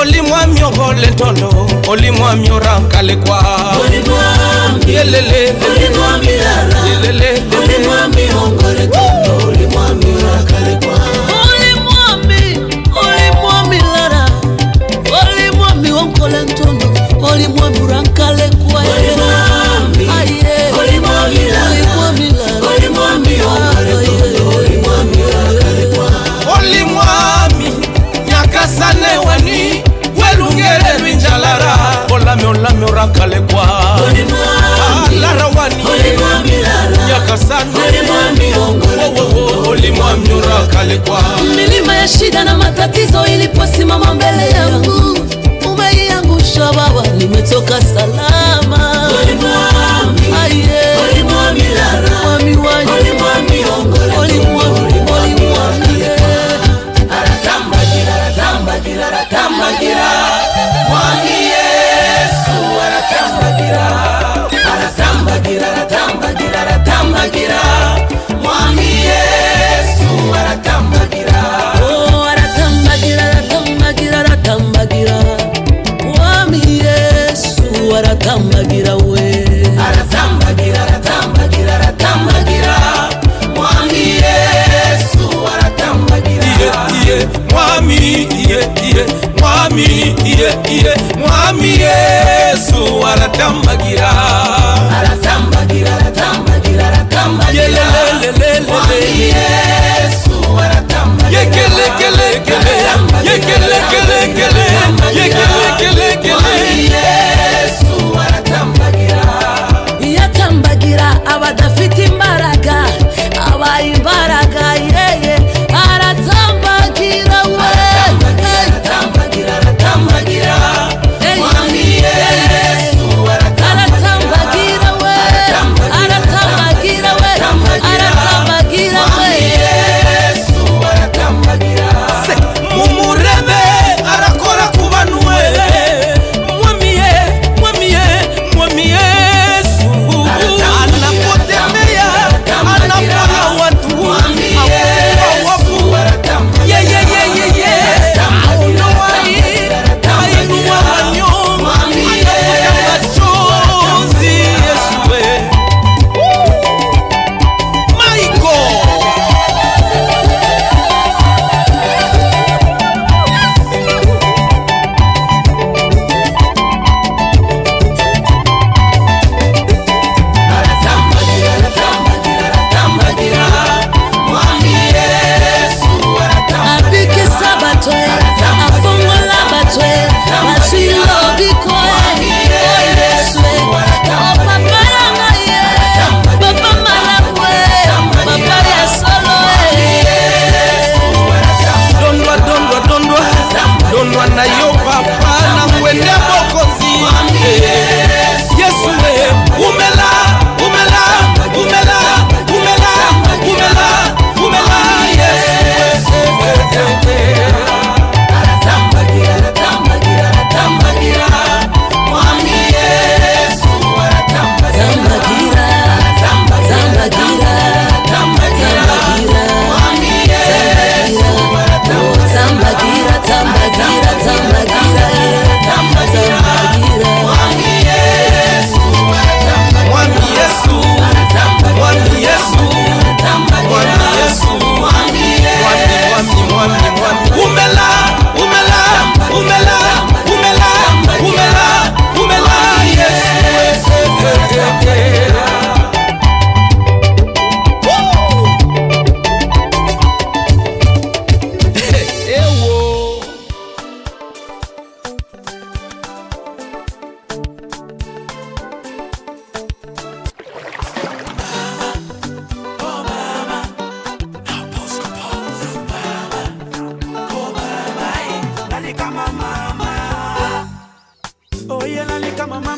Oli mwami ongoletondo Oli mwami urakale kwae Oli mwami Yelele Oli mwami lara Yelele Oli mwami ongoletondo Oli mwami urakale kwae Oli mwami lara Oli mwami onkole ntondo Oli mwami urankale kwae Oli mwami Oli mwami lara Oli mwami onkole ntondo Oli mwami urakale kwae Oli mwami nyakasane wani Welungere lwinjalara Olame urakale kwae Oli mwami Lara wani Oli mwami lara nyakasane Oli mwami ongole ntondo Oli mwami urakale kwae Milima ya shida na matatizo iliposimama mbele yangu umeiangusha baba, nimetoka salama. Oli mwami, oli mwami lara, mwami wanyu, oli mwami ongole, oli mwami, aratamba gira, mwami Yesu aratamba gira, mwami Yesu aratamba gira. Oh, aratamba gira, mwami Yesu aratamba gira we. Aratamba gira, mwami Yesu aratamba gira. Mwami Yesu aratamba gira. Aratamba gira, mwami Yesu aratamba gira. Mwami Yesu aratamba gira. Yatambagira abadafite imbaraga, abaye imbaraga yeye aratambagira we. Aratambagira, mwami Yesu aratambagira we. Aratambagira we. Aratambagira we. Yesu aratambagira.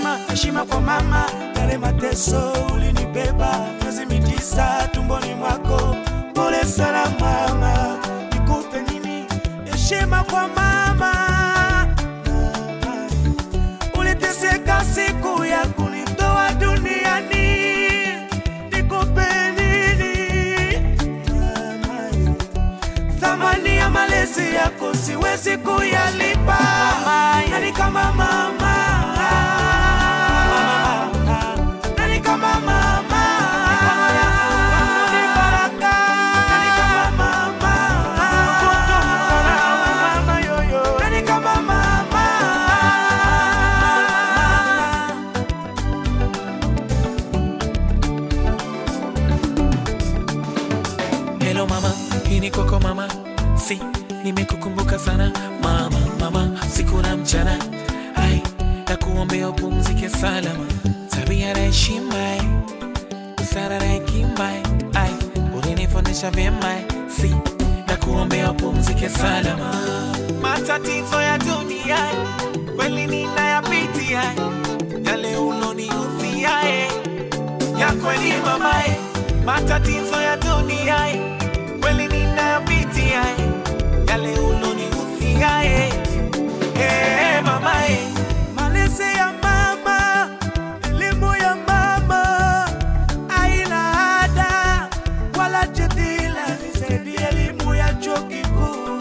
mama, heshima kwa mama. Yale mateso ulinibeba miezi 9 tumboni mwako. Pole sana mama, nikupe nini? Heshima kwa mama. Uliteseka siku ya kunitoa duniani, nikupe nini? Thamani ya malezi yako siwezi kuyalipa. Nani kama mama? Nani kama mama? Ni baraka. Nani kama mama? Mama yoyo. Nani kama mama? Hello mama, hii ni kwako mama. Si, nimekukumbuka sana mama, mama, siku na mchana. Ai, nakuombea upumzike salama. Tabia na heshima, busara na hekima. Ai, ulinifundisha vyema. Si, nakuombea upumzike salama. Matatizo ya dunia kweli ninayapitia, yale ulonihusia ya kweli mamae. Matatizo ya dunia kweli ninayapitia, yale ulonihusia mamae. Malezi ya mama, elimu ya mama, haina ada wala jadila. Nisaidie elimu ya chuo kikuu,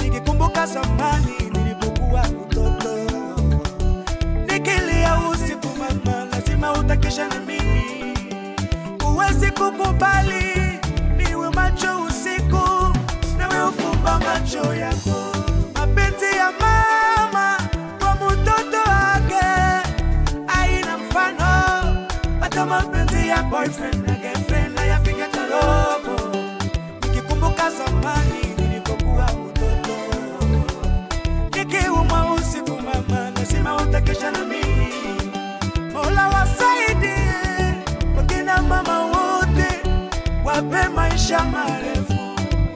nikikumbuka zamani nilipokuwa mtoto, nikilia usiku mama, lazima utakesha na mimi. Uwezi kukubali niwe macho usiku, nawe ufumba macho yako. Mapenzi ya mama kwa mtoto wake haina mfano, hata mapenzi ya boyfriend na girlfriend hayafika hata robo. Nikikumbuka zamani nilipokuwa mtoto, nikiumwa usiku mama, lazima utakesha na mimi. Mola wasaidie wakina mama wote, wape maisha marefu.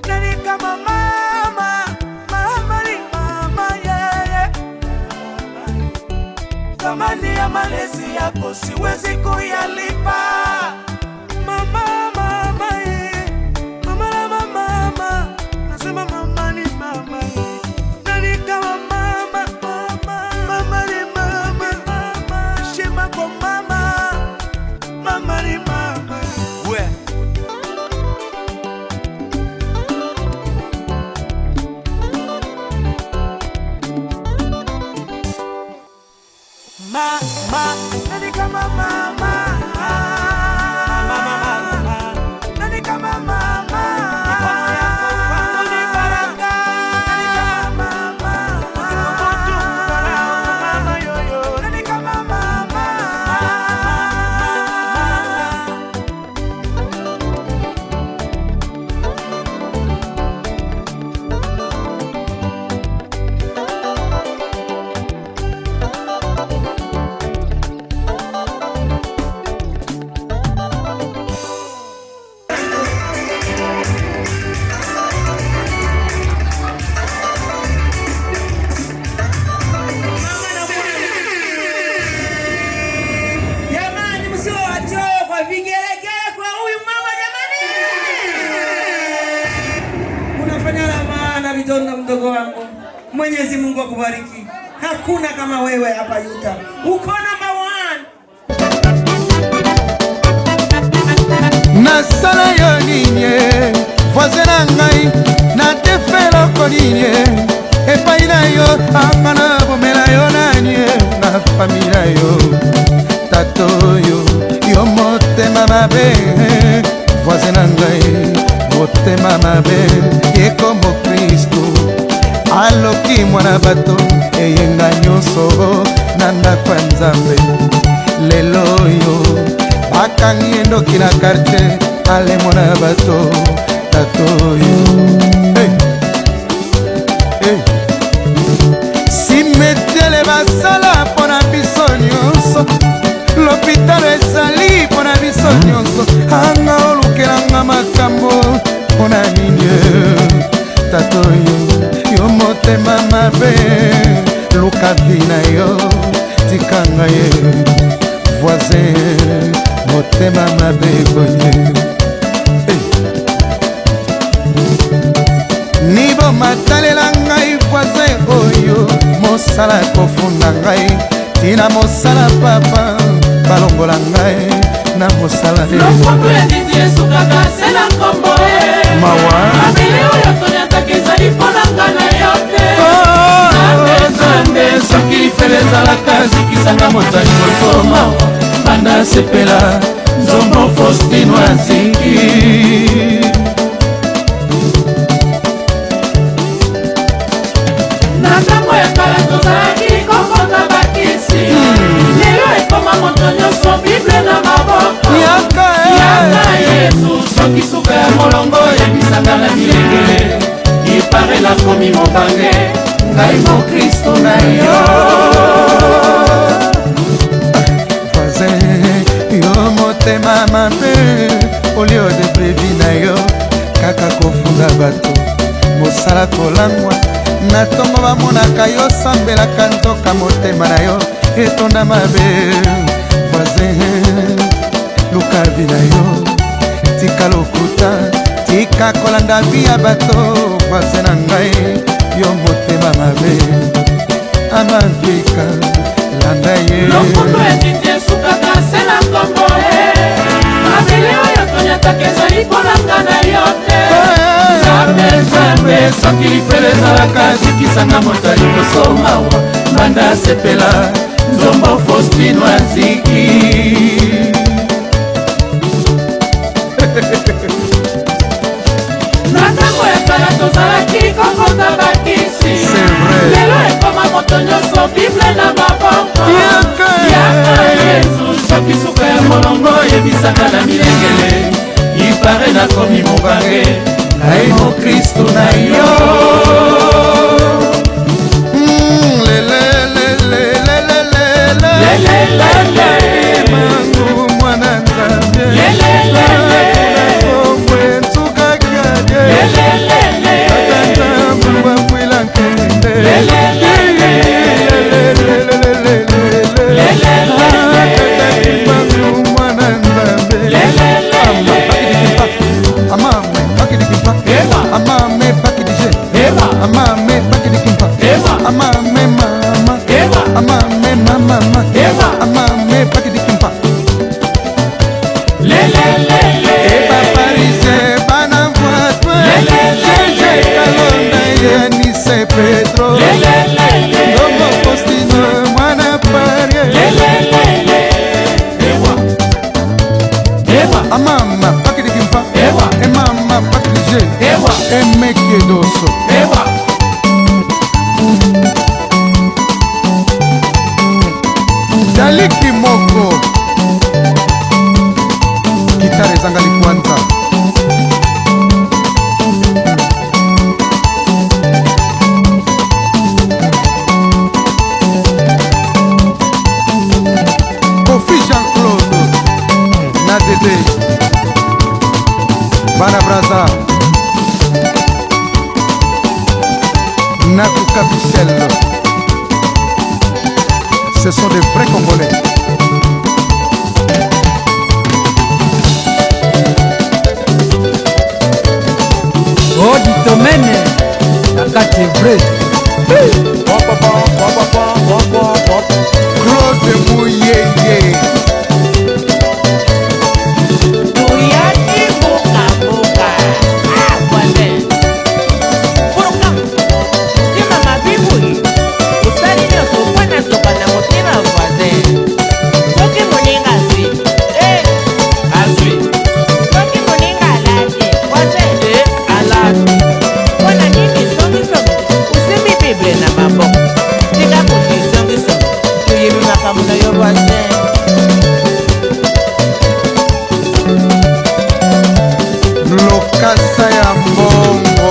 Nani kama mama? Mama ni mama, yeah. Thamani ya malezi yako siwezi kuyalipa. Mama, mama, yeah. Mama, mama, nasema mama ni mama, yeah. Nani kama mama? Mama ni mama, heshima kwa mama. Mama ni mama. Where? Mama, nani kama mama? Mama, nani kama mama? Mikono yako kwangu ni baraka. Nani kama mama? Mama yoyo. Nani kama mama? Jamani, msio wachoyo kwa vigelegele kwa huyu mama jamani. Unafanya la maana Bitondo mdogo wangu. Mwenyezi Mungu akubariki. Hakuna kama wewe hapa Yuta. Uko number 1. nasala yo nini voisin na ngai natefela ko nini epai na yo anga na bomela yo nani na famille na yo tato yo motema mabe voisin na ngai motema mabe yekombo Kristo aloki mwana bato eyenga nyonso na ndako ya Nzambe lelo yo bakangi endoki na quartier alemo na bato tato yo simetele basala mpona biso nyonso lopitalo ezali mpona biso nyonso anga olukelanga makambo mpona nini tato yo motema mabe luka vi na yo tikanga ye voisin motema mabe boye nibo matalela ngai voisin oyo mosala kofunda ngai tina mosala papa balongola ngai na mosala lokondo ya nditi esukaka se na nkombo mawa mabele oyo tonyataka ezali mpona nga na yo te nzambe soki lifele ezalaka zikisanga motali kosoma banda sepela nzombo Faustino aziki na ntango ya kala tozalaki kokota bakisi lelo ekoma moto nyonso bible na maboko yaka yesu soki suka ya molongo yebisanga na milengele ipare nakomi mobange ngai mokristo na yo yo motema mabe olio de previ na yo kaka kofunda bato mosala kolangwa na ntongo bamonaka yo sambelaka nzoka motema na yo etonda mabe voisin luka vi na yo tika lokuta tika kolanda vi ya bato voisin na ngai yo motema mabe amandwika landa ye lokondo etiti esukaka se na nkombo mabele oyo tonyataka ezali mpona nga na yo te nzambe soki lifele ezalaka zikisanga motali kosomawa banda sepela nzombo Faustino aziki na ntango ya kala tozalaki kokota bakisi lelo ekoma moto nyonso bible na maboko yaka yesu soki suka ya molongo yebisaka na milengele ipare nakomi mobange ngai mokristo na yo mangu mwana nzambe nakombwe ntsukakadye akanzambu bakwila nkende mangu mwana nzambe amame bakidikimpa amame bakidije amame bakidikimpa amame mama amame mama amame bakidikimpa eba parise bana voitwe jeje kalonda yenise petro ndomo Faustino mwana parie amama bakidikimpa emama bakidije emekedoso daliki moko gitare ezanga likwanta Kofi Jean-Claude na Dede Bana Braza Nakuka Michel. Ce sont des vrais Congolais. Oh, du domaine, la carte est vraie. Claude Mouyeye. Lokasa ya mbongo.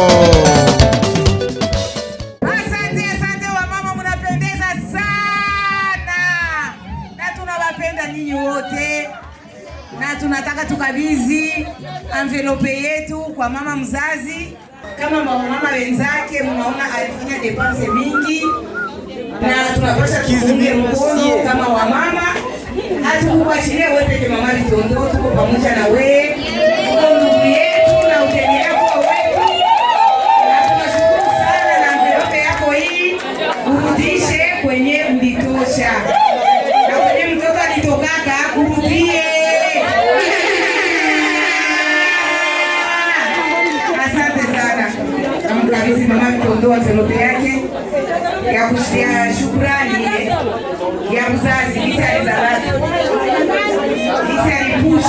Asante wamama, mnapendeza sana na tunawapenda nyinyi wote, na tunataka tukabidhi envelope yetu kwa mama mzazi. Kama mama wenzake mnaona alifanya depense mingi, na tunapaswa kuunga mkono kama wamama Hatukuachilia wewe peke mama Vitondo, tuko pamoja na wewe. Uko ndugu yetu na uteni yako wewe. Na tunashukuru sana na envelope yako hii urudishe kwenye ulitosha. Na kwenye mtoto alitokaka urudie. Asante sana. Namkabidhi mama Vitondo envelope yake ya shukrani ya mzazi kisha alizalaki kisha alipush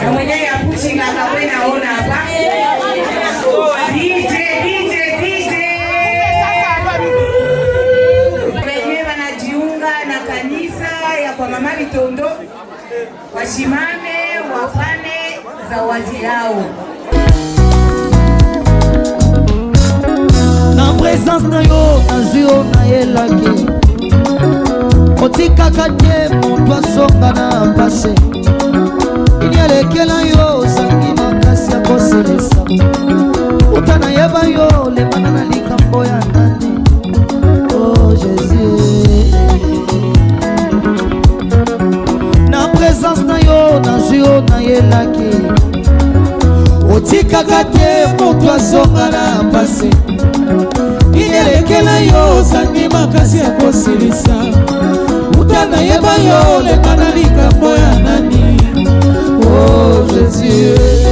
na mwenye ya pushing akawe naona hapa DJ wenyewe wanajiunga na kanisa ya kwa mama Vitondo washimame wafane zawadi yao na présence na yo nazio na yelaki otikaka te moto asonga na pase ini alekela yo ozangi makasi ya koselesa uta nayeba yo lemana na likambo ya nani o Jésus na présence na yo nazio na yelaki otikaka te moto asonga na pase inelekela yo ozangi makasi ya kosilisa utana yeba yo lemana likambo ya nani oh Jésus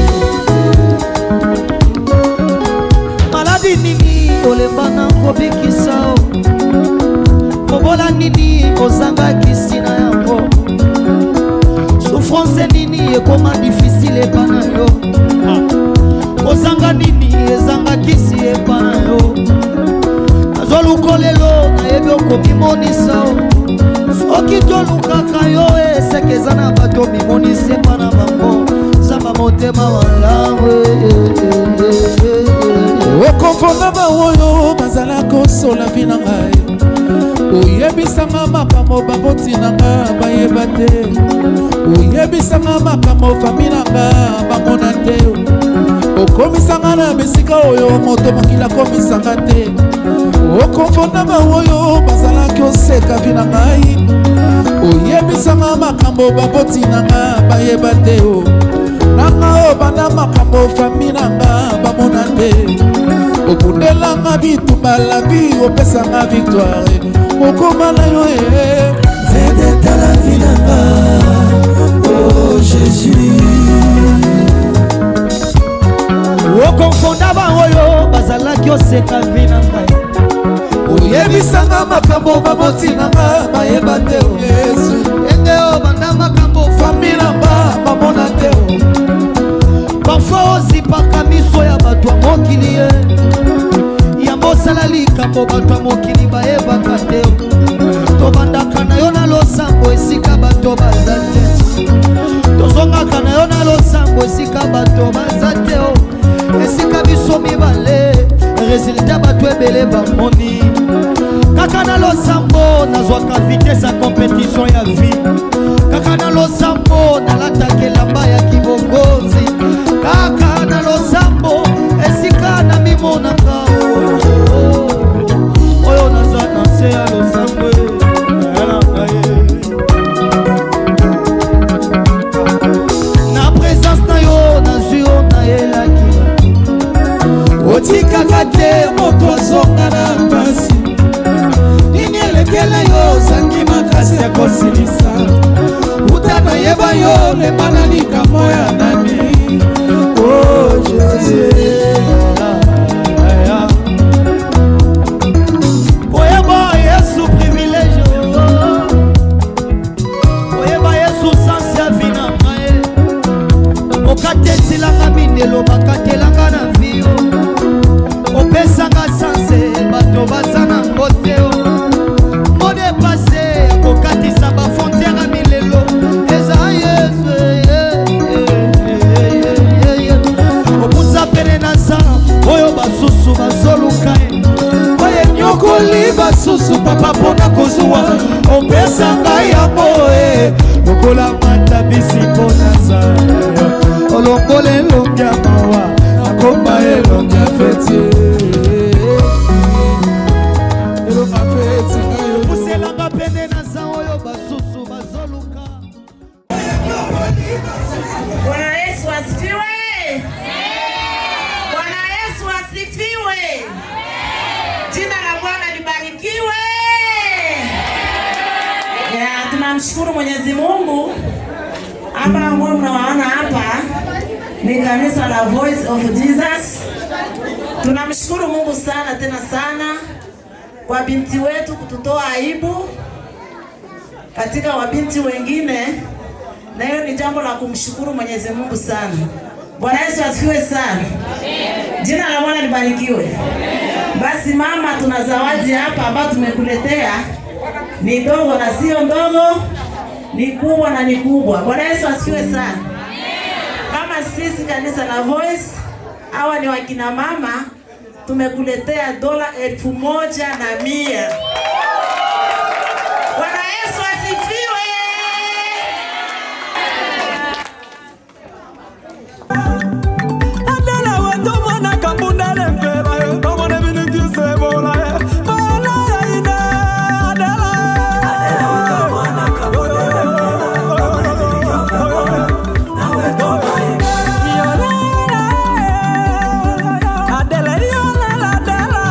maladi nini olembana kobikisa kobola nini ozanga kisi na yango souffrance nini ekoma difficile epana yo ozanga nini ezanga kisi epana yo azolukolelo nayebi okomimonisa soki tolukaka yo eseke eza na bato mimonisa epana bango zamba motema malamu okonfonda baoyo bazala kosola vi na ngai oyebisanga makambo babotinanga bayeba te oyebisanga makambo fami nanga bamona te okomisanga na bisika oyo moto mokili akomisanga te okonfonda baoyo bazalaki oseka vi na ngai oyebisanga makambo babotinanga bayeba te nanga obanda makambo fami nanga bamona te obundelanga bitumba labi opesanga victoire okoma na yo vedeta la vie nanga oh Jésus okonfonda baoyo bazalaki oseka vi na ngai oyebisanga makambo babotinanga bayeba te Yesu enge obanda makambo fami nanga bamona te parfois ozipaka miso ya bato ya mokili ye yango osala likambo bato ya mokili bayebaka te tobandaka na yo na losambo esika bato baza te tozongaka na yo na losambo esika bato baza te esika biso mibale resultat bato ebele bamoni kaka na losambo nazwaka vitese ya compétition ya vie kaka na losambo nalataka elamba ya kibongozi kaka na losambo esika na mimonaka oyo naza na se ya losambo na présence na yo nazwi yo nayelaki otikaka te moto azonga na mpasi nini elekela yo ozangi makasi ya kosilisa uta nayeba yo lemana likambo ya nani oh Jésus oyeba Yesu privilege oyeba Yesu sansi ya vi na ngai okatesilanga mindelo bakatelanga na vi opesanga sanse bato baza na ngote mode pase akokatisa bafrontiere milelo eza Yesu opusa pene na sa oyo basusu bazoluka oye nyokoli basusu papa mpona kozwa opesa ngai yango lokola matabisi mpona za olongola elongi ya mawa nakomba elongi ya feti elongi ya feti opuselanga pene na sa oyo basusu Bwana Yesu asifiwe. Bwana Yesu asifiwe. Jina la Bwana libarikiwe. Tunamshukuru Mwenyezi Mungu. Hapa ambao mnawaona hapa ni kanisa la Voice of Jesus. Tunamshukuru Mungu sana tena sana kwa binti wetu kututoa aibu katika wabinti wengine, na hiyo ni jambo la kumshukuru Mwenyezi Mungu sana. Bwana Yesu asifiwe sana. Jina la Bwana libarikiwe. Basi mama, tuna zawadi hapa ambayo tumekuletea. Ni ndogo na sio ndogo, ni kubwa na ni kubwa. Bwana Yesu asifiwe sana. Kama sisi kanisa la Voice, hawa ni wakina mama, tumekuletea $1,100. Bwana Yesu asifiwe. Adela wetu mwana kambundele mpela Kamone biniti sebola Mala ya ina Adela wetu mwana kambundele mpela Kamone biniti sebola Na wetu mwana Adela yolela Adela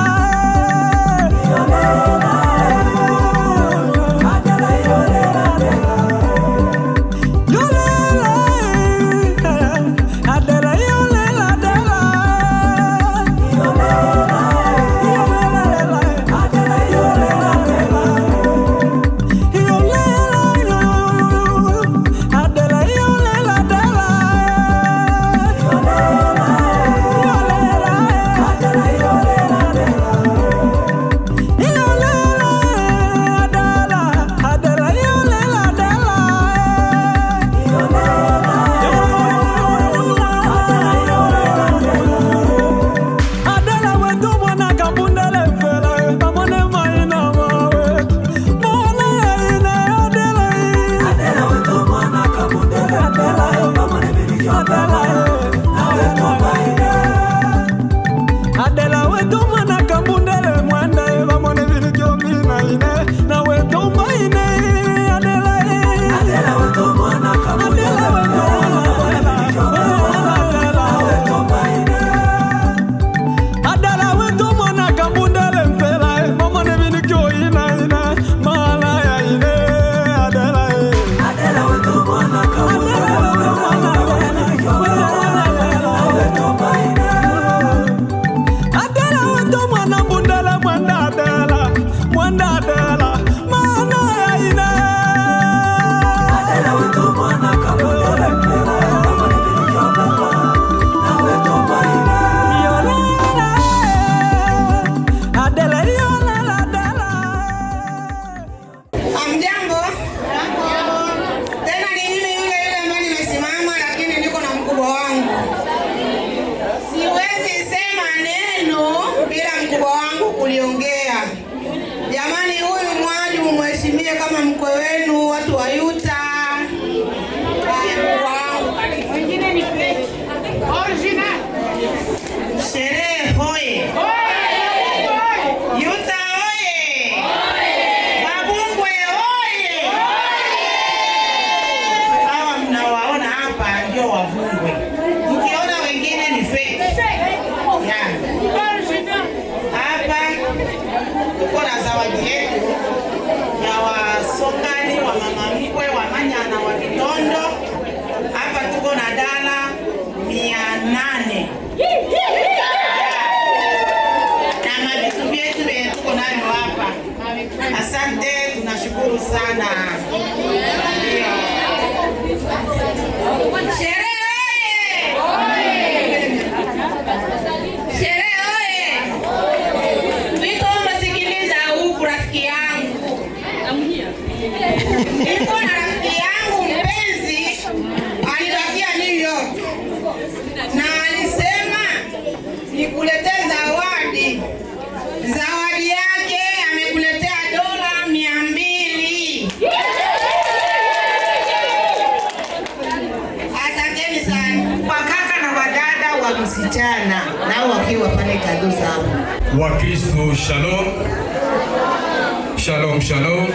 msichana nao wakiwa pale kado zao. Wakristo, shalom. Shalom, shalom.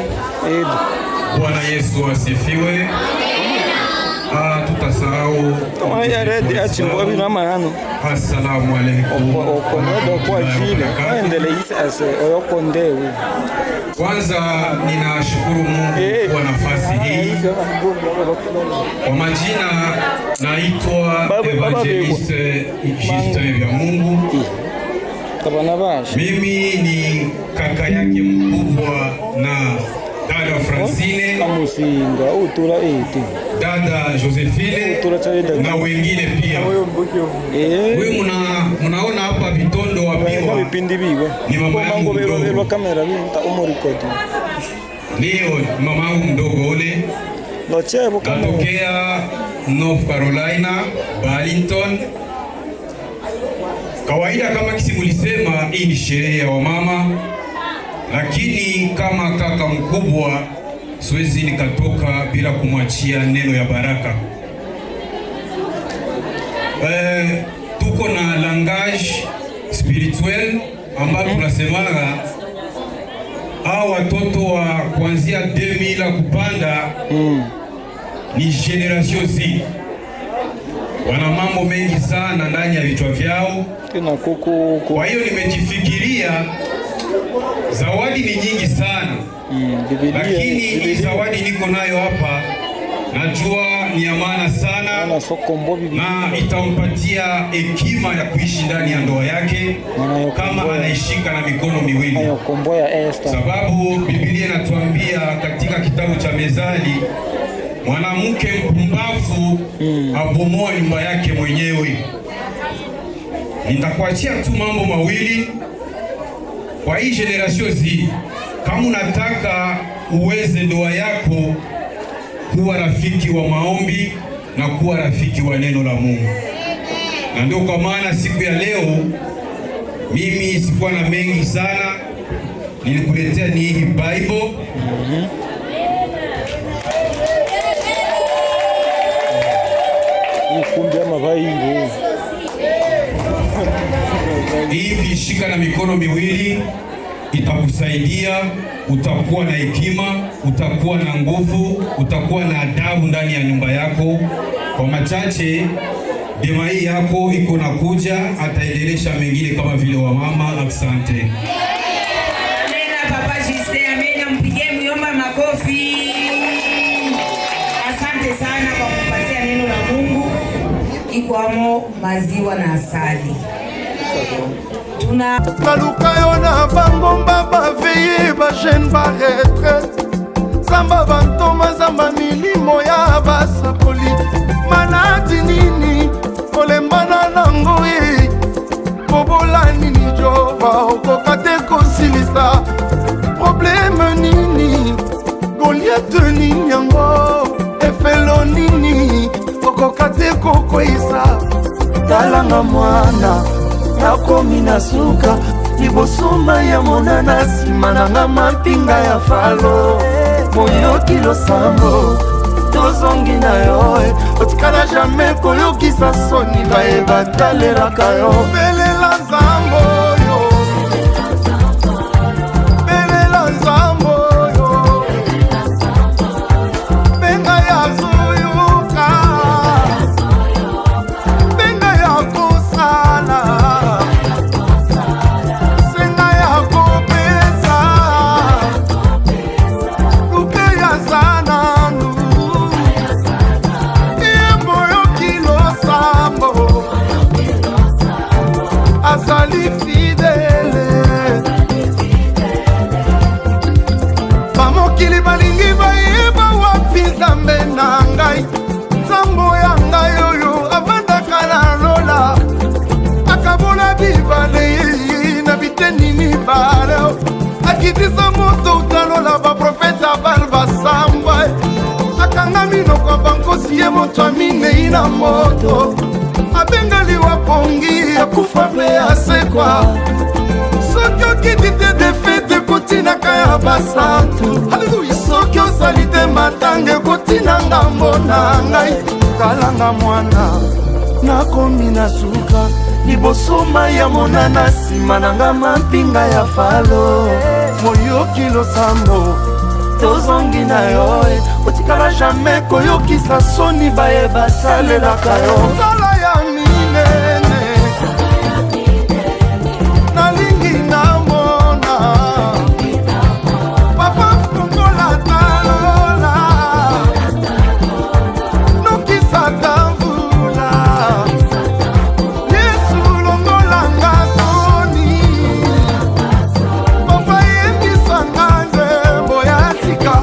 Bwana Yesu asifiwe. tutasahau assalamu alaikum. Kwanza ninashukuru Mungu kwa nafasi hii. Kwa majina naitwa Evangeliste Justin vya Mungu. Mimi ni kaka yake mkubwa na dada Francine, dada Josephine na wengine pia. Wewe munaona hapa vitondo wapiwa ni mama yangu mdogo. Ndio mama yangu mdogo ule. Natokea North Carolina, Burlington. Kawaida kama kisi mulisema hii ni sherehe ya wamama, lakini kama kaka mkubwa siwezi nikatoka bila kumwachia neno ya baraka. Tuko na langage spirituel ambayo tunasemana hao watoto wa kuanzia 2000 kupanda ni generation Z. Wana mambo mengi sana ndani ya vichwa vyao. Kwa hiyo nimejifikiria zawadi ni nyingi sana, lakini hii zawadi niko nayo hapa najua ni ya maana sana na itampatia hekima ya kuishi ndani ya ndoa yake kama anaishika na mikono miwili, sababu Biblia inatuambia katika kitabu cha Mezali, mwanamke mpumbavu abomoa nyumba yake mwenyewe. Nitakuachia tu mambo mawili kwa hii generation Z. Kama unataka uweze ndoa yako, kuwa rafiki wa maombi na kuwa rafiki wa neno la Mungu. Na ndio kwa maana siku ya leo mimi sikuwa na mengi sana, nilikuletea ni hii Bible. Hivi shika na mikono miwili, itakusaidia, utakuwa na hekima, utakuwa na nguvu, utakuwa na adabu ndani ya nyumba yako. Kwa machache demai yako iko na kuja, ataendelesha mengine kama vile wa mama. Asante. Nena Papa Justin, amenya, mpigie myomba makofi. Asante sana kwa kupatia neno la Mungu ikwamo maziwa na asali. Baluka yo na bangomba baveye bajene baretraite, zamba bantoma zamba milimo ya basakoli, manati nini kolembana nango ye bobola nini jova okoka te kosilisa probleme nini Goliath nini yango efelo nini okoka te kokwisa talanga mwana nakomi na suka libosoma ya monana nsima nanga mapinga ya falo moyoki losambo tozongi na yo otikala jamai koyokisa soni bayeba talelaka yo belela nzambo yo belela nzambo yo benga ya zuyuka benga ya kosala azali fidele bamokili balingi bayeba wapi nzambe na ngai nzambo ya ngai oyo avandaka na lola akabola bibale na biteni mibale akitisa moto utalola baprofeta bal basambwa akanga minoko bankosi ye moto aminei na moto abengali wapongi akufa pe asekwa soki okiti te defete kotinaka ya basantu soki osali te matange kotina ngambo na ngai kalanga mwana nakomi na suka libosoma ya monana nsima nanga mapinga ya falo moyoki losambo tozongi na yo otikala jamais koyokisa soni baye basalelaka yo nzala ya minene nalingi namona papa fungola talola nokisaka mvula Yesu longolanga soni papa yebisanga nzembo ya sika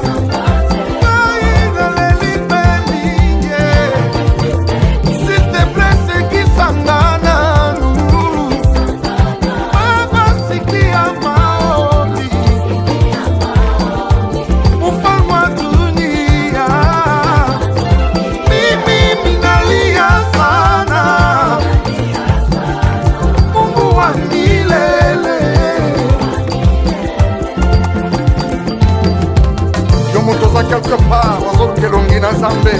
quelque part aux autres Kelongina Zambé.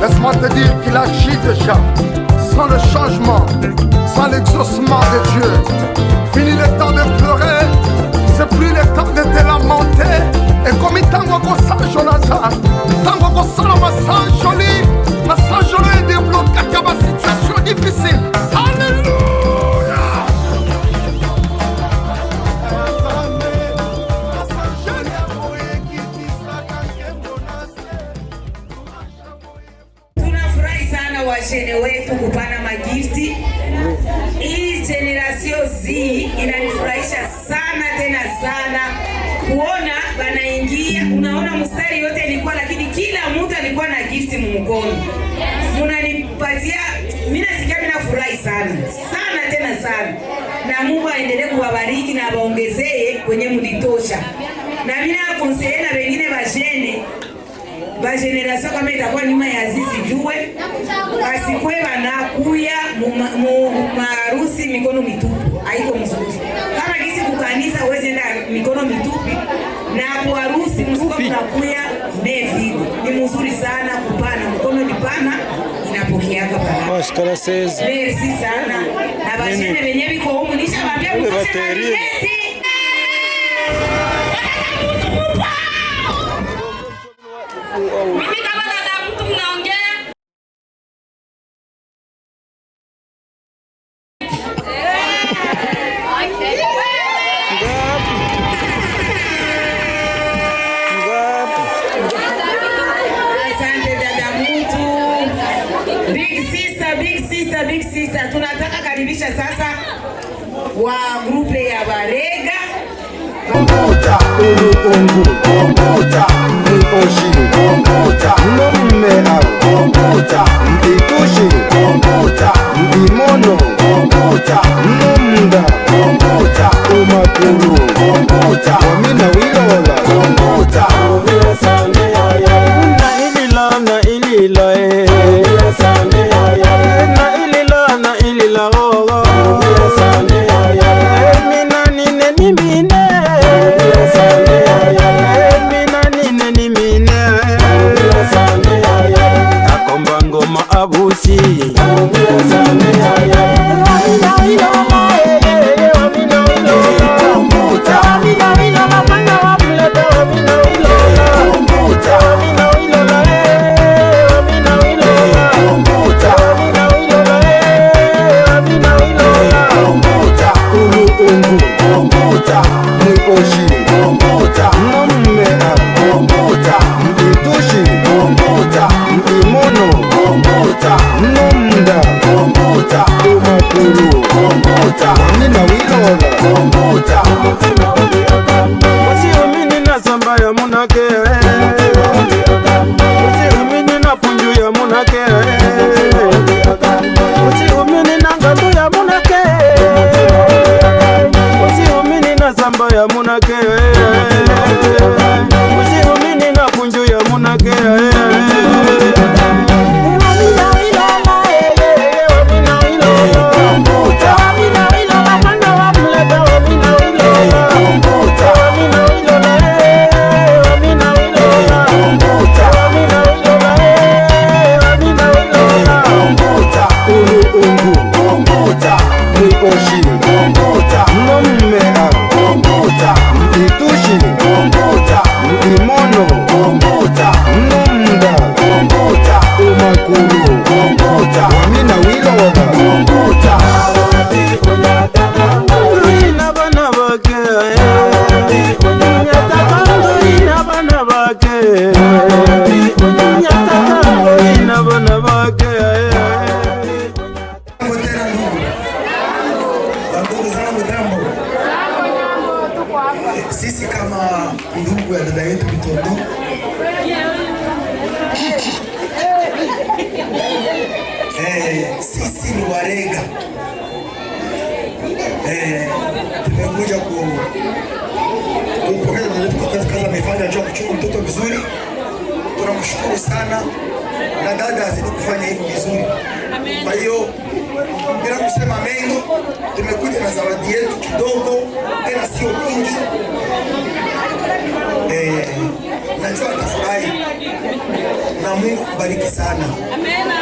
Laisse-moi te dire qu'il agit déjà. Sans le changement, sans l'exaucement de Dieu. Fini le temps de pleurer, c'est plus le temps de te lamenter. Et comme il tango kosa Jonathan, tango kosa la masan joli, masan joli débloqué à ma situation difficile. Alléluia. Washene wetu kupana magifti. Hii generation Z inanifurahisha sana tena sana kuona wanaingia. Unaona mstari yote ilikuwa, lakini kila mtu alikuwa na gifti mkono. Mnanipatia, mimi nasikia mimi nafurahi sana sana tena sana, na Mungu aendelee kuwabariki na awaongezee kwenye mlitosha. Na mimi nakonseye na wengine washene ba generation kama itakuwa nyuma ya Azizi jue asikwe banakuya maharusi mikono mitupu, haiko mzuri. Kama kisi kukanisa uweze enda mikono mitupu, na kwa harusi msuko mnakuya nevi, ni mzuri sana kupana mkono, dipana inapokeaka baraka. Merci sana na bashene wenye biko humu nishawaambia mkoshe. Mimi kama dada mtu mnaongea. Asante dada mtu. Big sister. Tunataka karibisha sasa wa grupe ya Barega. Kombucha, kombucha, mposhi, kombucha, nomera, kombucha, mpitushi, kombucha, mpimono, kombucha, nomda, kombucha, umakulu, kombucha, wamina wilola, kombucha, ubira sande ya na ilila, na ilila, ubira sande ya na ilila, na ilila, ubira sande ya mina nine nimine. Abusi no Sisi kama ndugu ya dada yetu Bitondo sisi ni Warega. Tumekuja kumpongeza dada yetu kwa kazi amefanya juu kuchunga mtoto vizuri. Tunamshukuru sana na dada azidi kufanya hivyo vizuri. Kwa hiyo bila kusema mengi, tumekuja na zawadi yetu kidogo, tena sio mingi. Najua atafurahi na Mungu kubariki sana. Amen.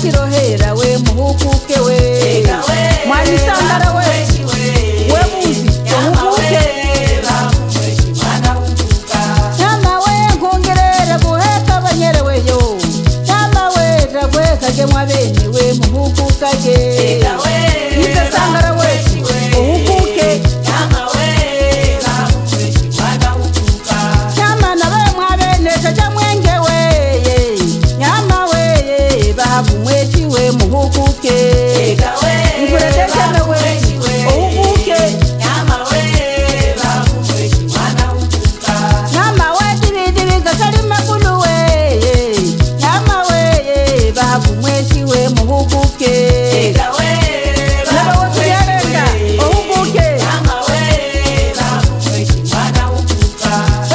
chirohera we muhukuke we mwanisangara we muzi muhukuke nyama we nkongerere guheka banyere weyo nyama we ragwekage mwabene we muhukukage nitesangara we muhukuke nyama nawe mwabene kaja mwenge we nyama we bahabu mweshi we muhukuke nkuretesheme we muhukuke nyama we dibidibi gasali makulu we nyama we bahabu mweshi we muhukuke naba wotu yarenda muhukuke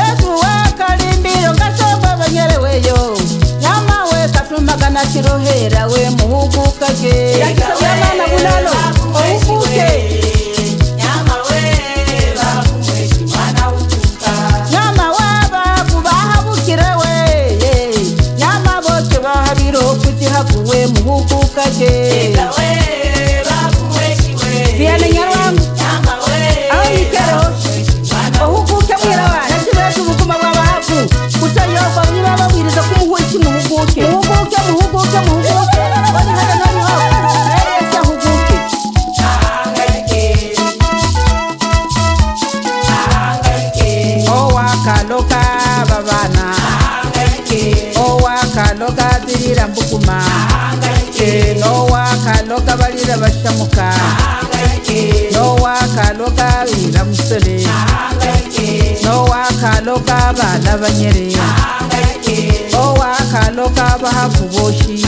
etu we kalimbiro gasomba banyere weyo nyama we katumagana chirohera we muhukukage yakisabiyamana bulalo muhukuke nyama waba kubahabukire we nyama bote bahabiro kutihaku we muhukukage Viana nyarwangu aho yikero muhukuke mwira wana kibetu bukuma bwabahaku kutayoba niba babwiriza kumuhuki muhukuke muhukuke wani hada nani ho ese hukuke owakaloka babana owakaloka dirira mbukuma nowakaloka balira bashamuka nowakaloka ira musole nowakaloka bana banyere owakaloka bahakuboshi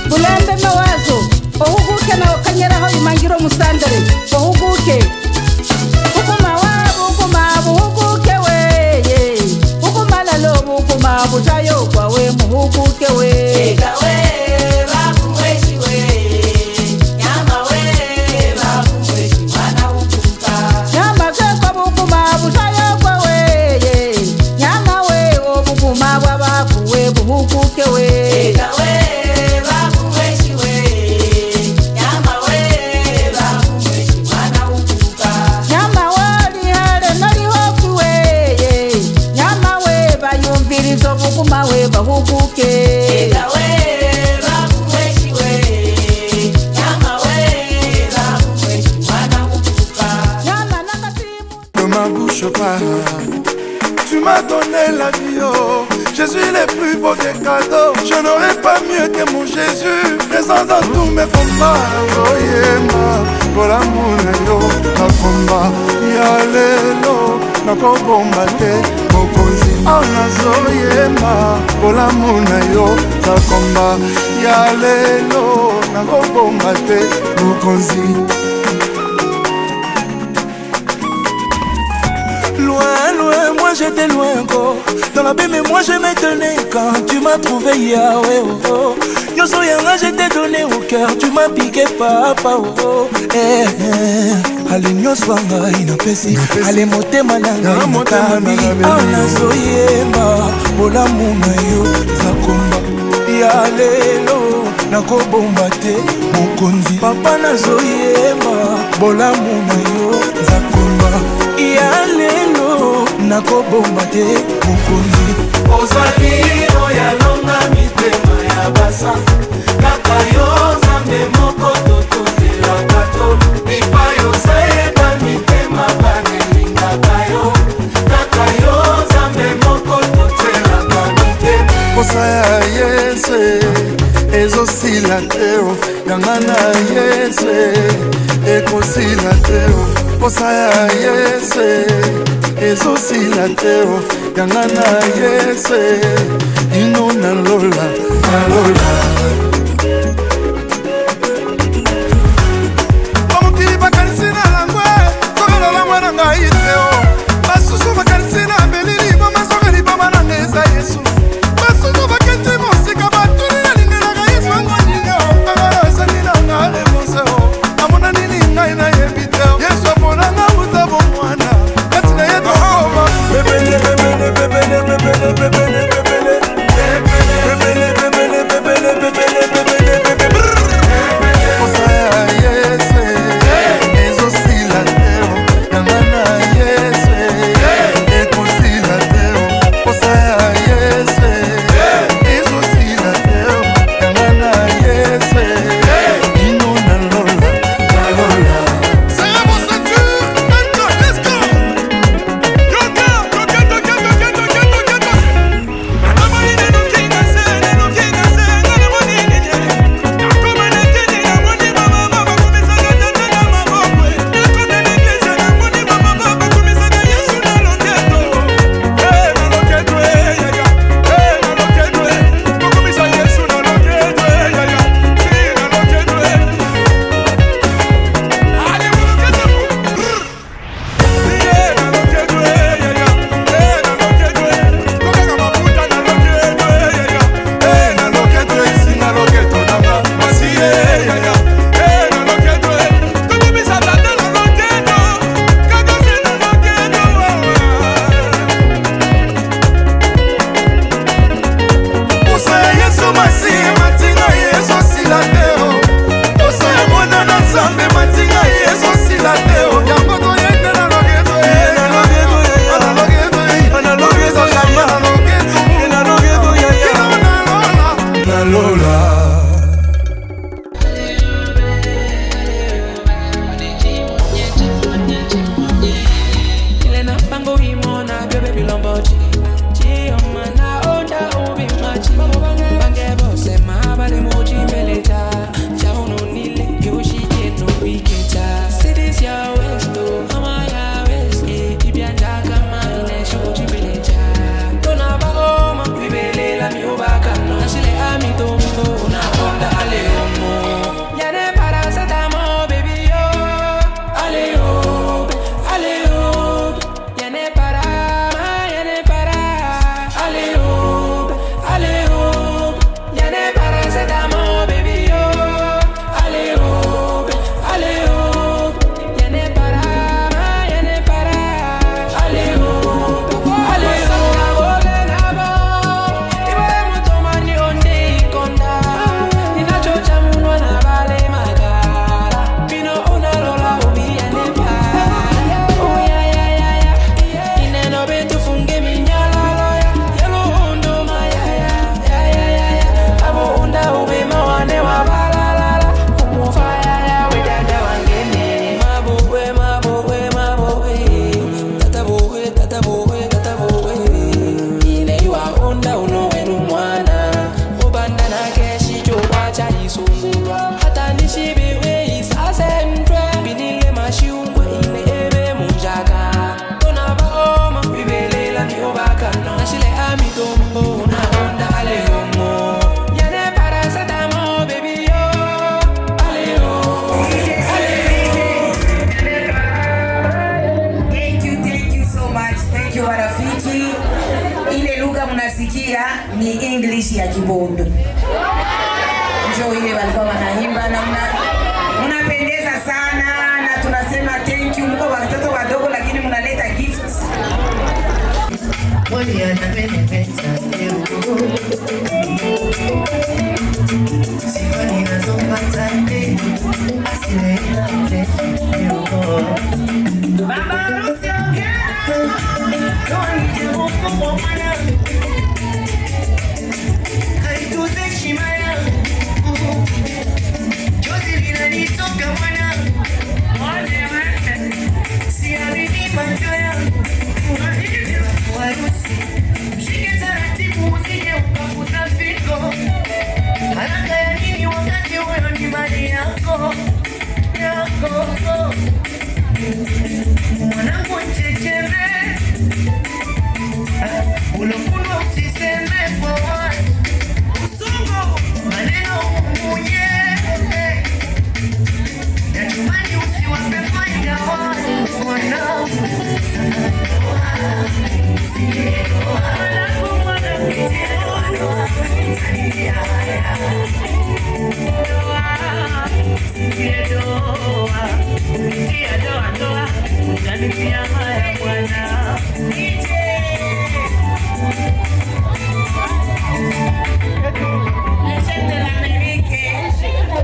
bulembe mawazo ohuguke na kanyeraho imangiro musandare ohuguke ukuma wabo buhuguke we ukuma lalo bukuma butayo kwa we muhuguke we nyama kwa bukuma butayo kwa we nyama we obukuma bwabaku we buhuguke we nyama wali hale nali hofu we nyama we bayumvirizo bukuma we bahuguke Ne ma bouche pas. Tu m'as donné la vie, oh. Jésus le plus beau des cadeaux. Je n'aurais pas mieux que mon Jésus. Présent dans tous mes combats. Oh yeah, voilà mon yo. Na combat, ya lelo. Na kobomba te, mokonzi. Oh nazo yema. Voilà mon yo. Na combat, ya lelo. Na kobomba te, mokonzi. Loin, loin, moi j'étais loin encore. Dans la baie, mais moi je m'étonnais quand tu m'as trouvé Yahweh. Oh, oh. Yoso Yanga, je t'ai donné au cœur. Tu m'as piqué, papa. Oh, oh. Eh, eh. Allez, nyoswanga, inapesi. Allez, motema nanga, inakabi. Anazo yema, bola muna yo, zakomba. Yalelo, nakobomba te, mokonzi. Papa nazo yema, bola muna yo, zakomba. Yalelo, nakobomba te, mokonzi. Ozali oyalonga mitema ya basa kaka yo zambe moko tototelaka to epai osayeba mitema banelingaka yo kaka yo zambe moko totelaka mitema posa ya Yesu ezosila te o yanga na Yesu ekosila te o posa ya Yesu ezosila te o yanga na Yesu ino na lola omokili bakanisi na langwe kokala langwe na ngai te o basusu bakanisi na belili bomasokeli boma na ngeza Yesu basusu bakenti mosika batuni na lingelaka Yesu angwaninga okangala ezali na nga remonse o namona nini ngai nayebi te Yesu aponanga uta bomwana kati na ye tokoma bebele bebele bebele bebele bebele bebele bebele bebele Bilombo imona bebe bilombo chi omana onda ubi machi bange bose mabale mochi meleta chauno nile yoshi no wiketa cities ya westo ama ya west ibianja kama ine shochi meleta tona ba oma bibelela mi obaka na shile ami tombo na onda ale omo yane para satamo baby yo ale yo yane para ale yo yane para satamo baby yo ale yo yane para ale yo ole nabo iwe mutomani onde ikonda ninachocha munwa na vale magara pino unalola ubi yane para oh ya ineno betu funge minyala loya yelo undo maya abo unda ube mawane wa balalala umufaya ya wedada wangene mabowe tatabowe ile iwa unda unowenu mwana ubanda na keshi chowa cha isungulwa hata nishibiwe isasentwe binile mashiungwe ile ebe munjaka tona baoma bibelela miobaka nashile amitombo na onda aleomo yane para satamo baby yo aleo Thank you so much. Thank you warafiki. Ile lugha mnasikia ni English ya Kibondo. Njoo ile walikuwa wanaimba na mnapendeza sana na tunasema thank you. Mko watoto wadogo lakini mnaleta gifts. Moja na pesa sifa ninazopata asile baba harusi ongea ndio huko mwana kaituze heshima yangu jozi linanitoka mwana siamini macho yangu harusi mshike taratibu usije ukafuta fiko haraka ya nini wakati wewe ni mali yako mwanangu nchecheme ulofunwa usiseme kwa watu usungo maneno umunye ya nyumbani usiwape faida watu mwanangu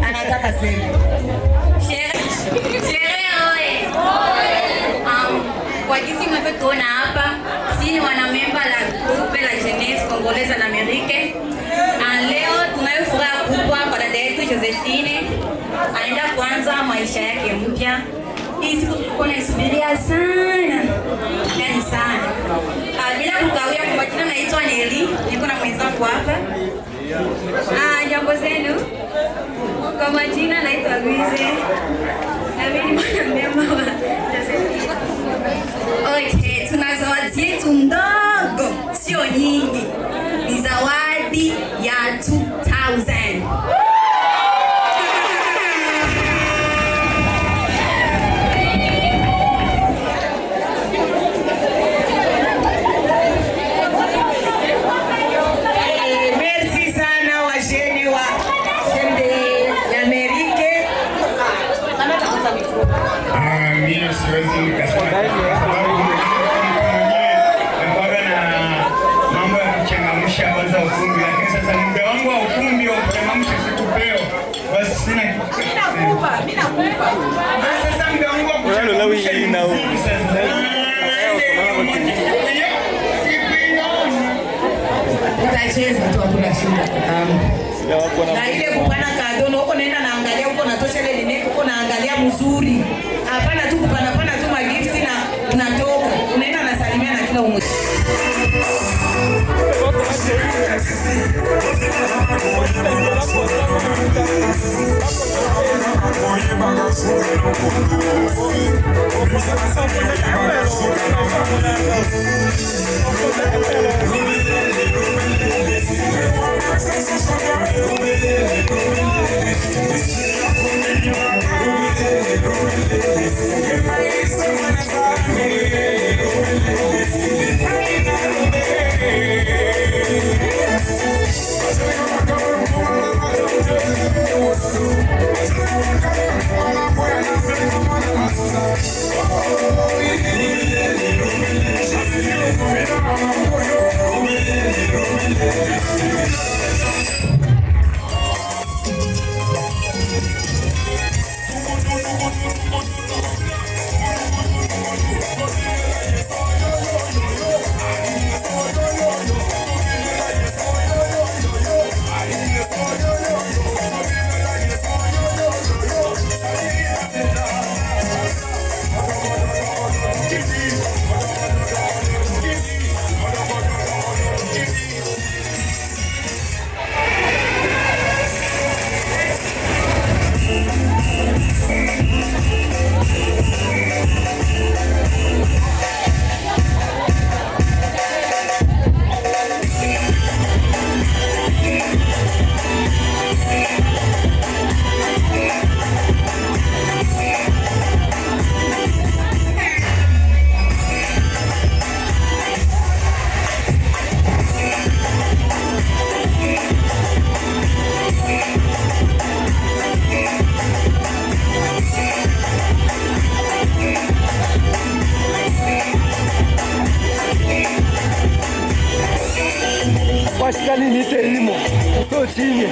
anataka sema kwa jinsi mnavyotuona hapa, sisi wanamemba la grupe la Jeunesse Congolaise en Amerique. Leo tunayo furaha kubwa kwa dada yetu Josephine. Anaenda kuanza maisha yake mpya. Hii siku tulikuwa naisubiria sana. Yaani sana. Bila kukawia, kwa majina naitwa Nelly. Niko na mwenzangu hapa. Jambo zenu. Kwa majina naitwa Louise. Na mimi ni mwanamemba wa Josephine. Okay, tuna zawadi yetu ndogo, sio nyingi. Ni zawadi ya 2000. Merci sana wageni wa Amerique. Mimi siwezi nikasema mambo ya kuchangamsha kwanza ukumbi, lakini sasa muda wangu wa ukumbi wa kuchangamsha sikupeo, basi sina mimi nakupa sasa muda wangu wa kuchangamsha utacheza tu hakuna shida na ile kupana kadono huko naenda naangalia huko natosha ile lineko huko naangalia mzuri, hapana tu kupana pana tu magifti na unatoka unaenda na Pasikani ni telimo, so chini.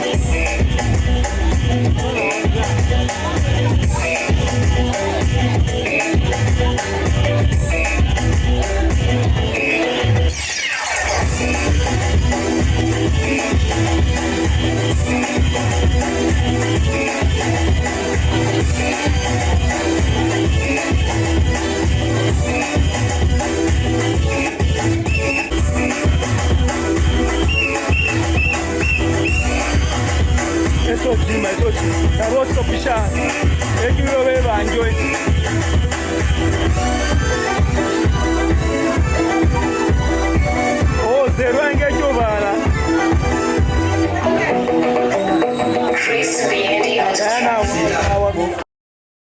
Eso chima, carozo pisha, yo beba enjoy. Oh, zero engejo bala. Chris Biedi on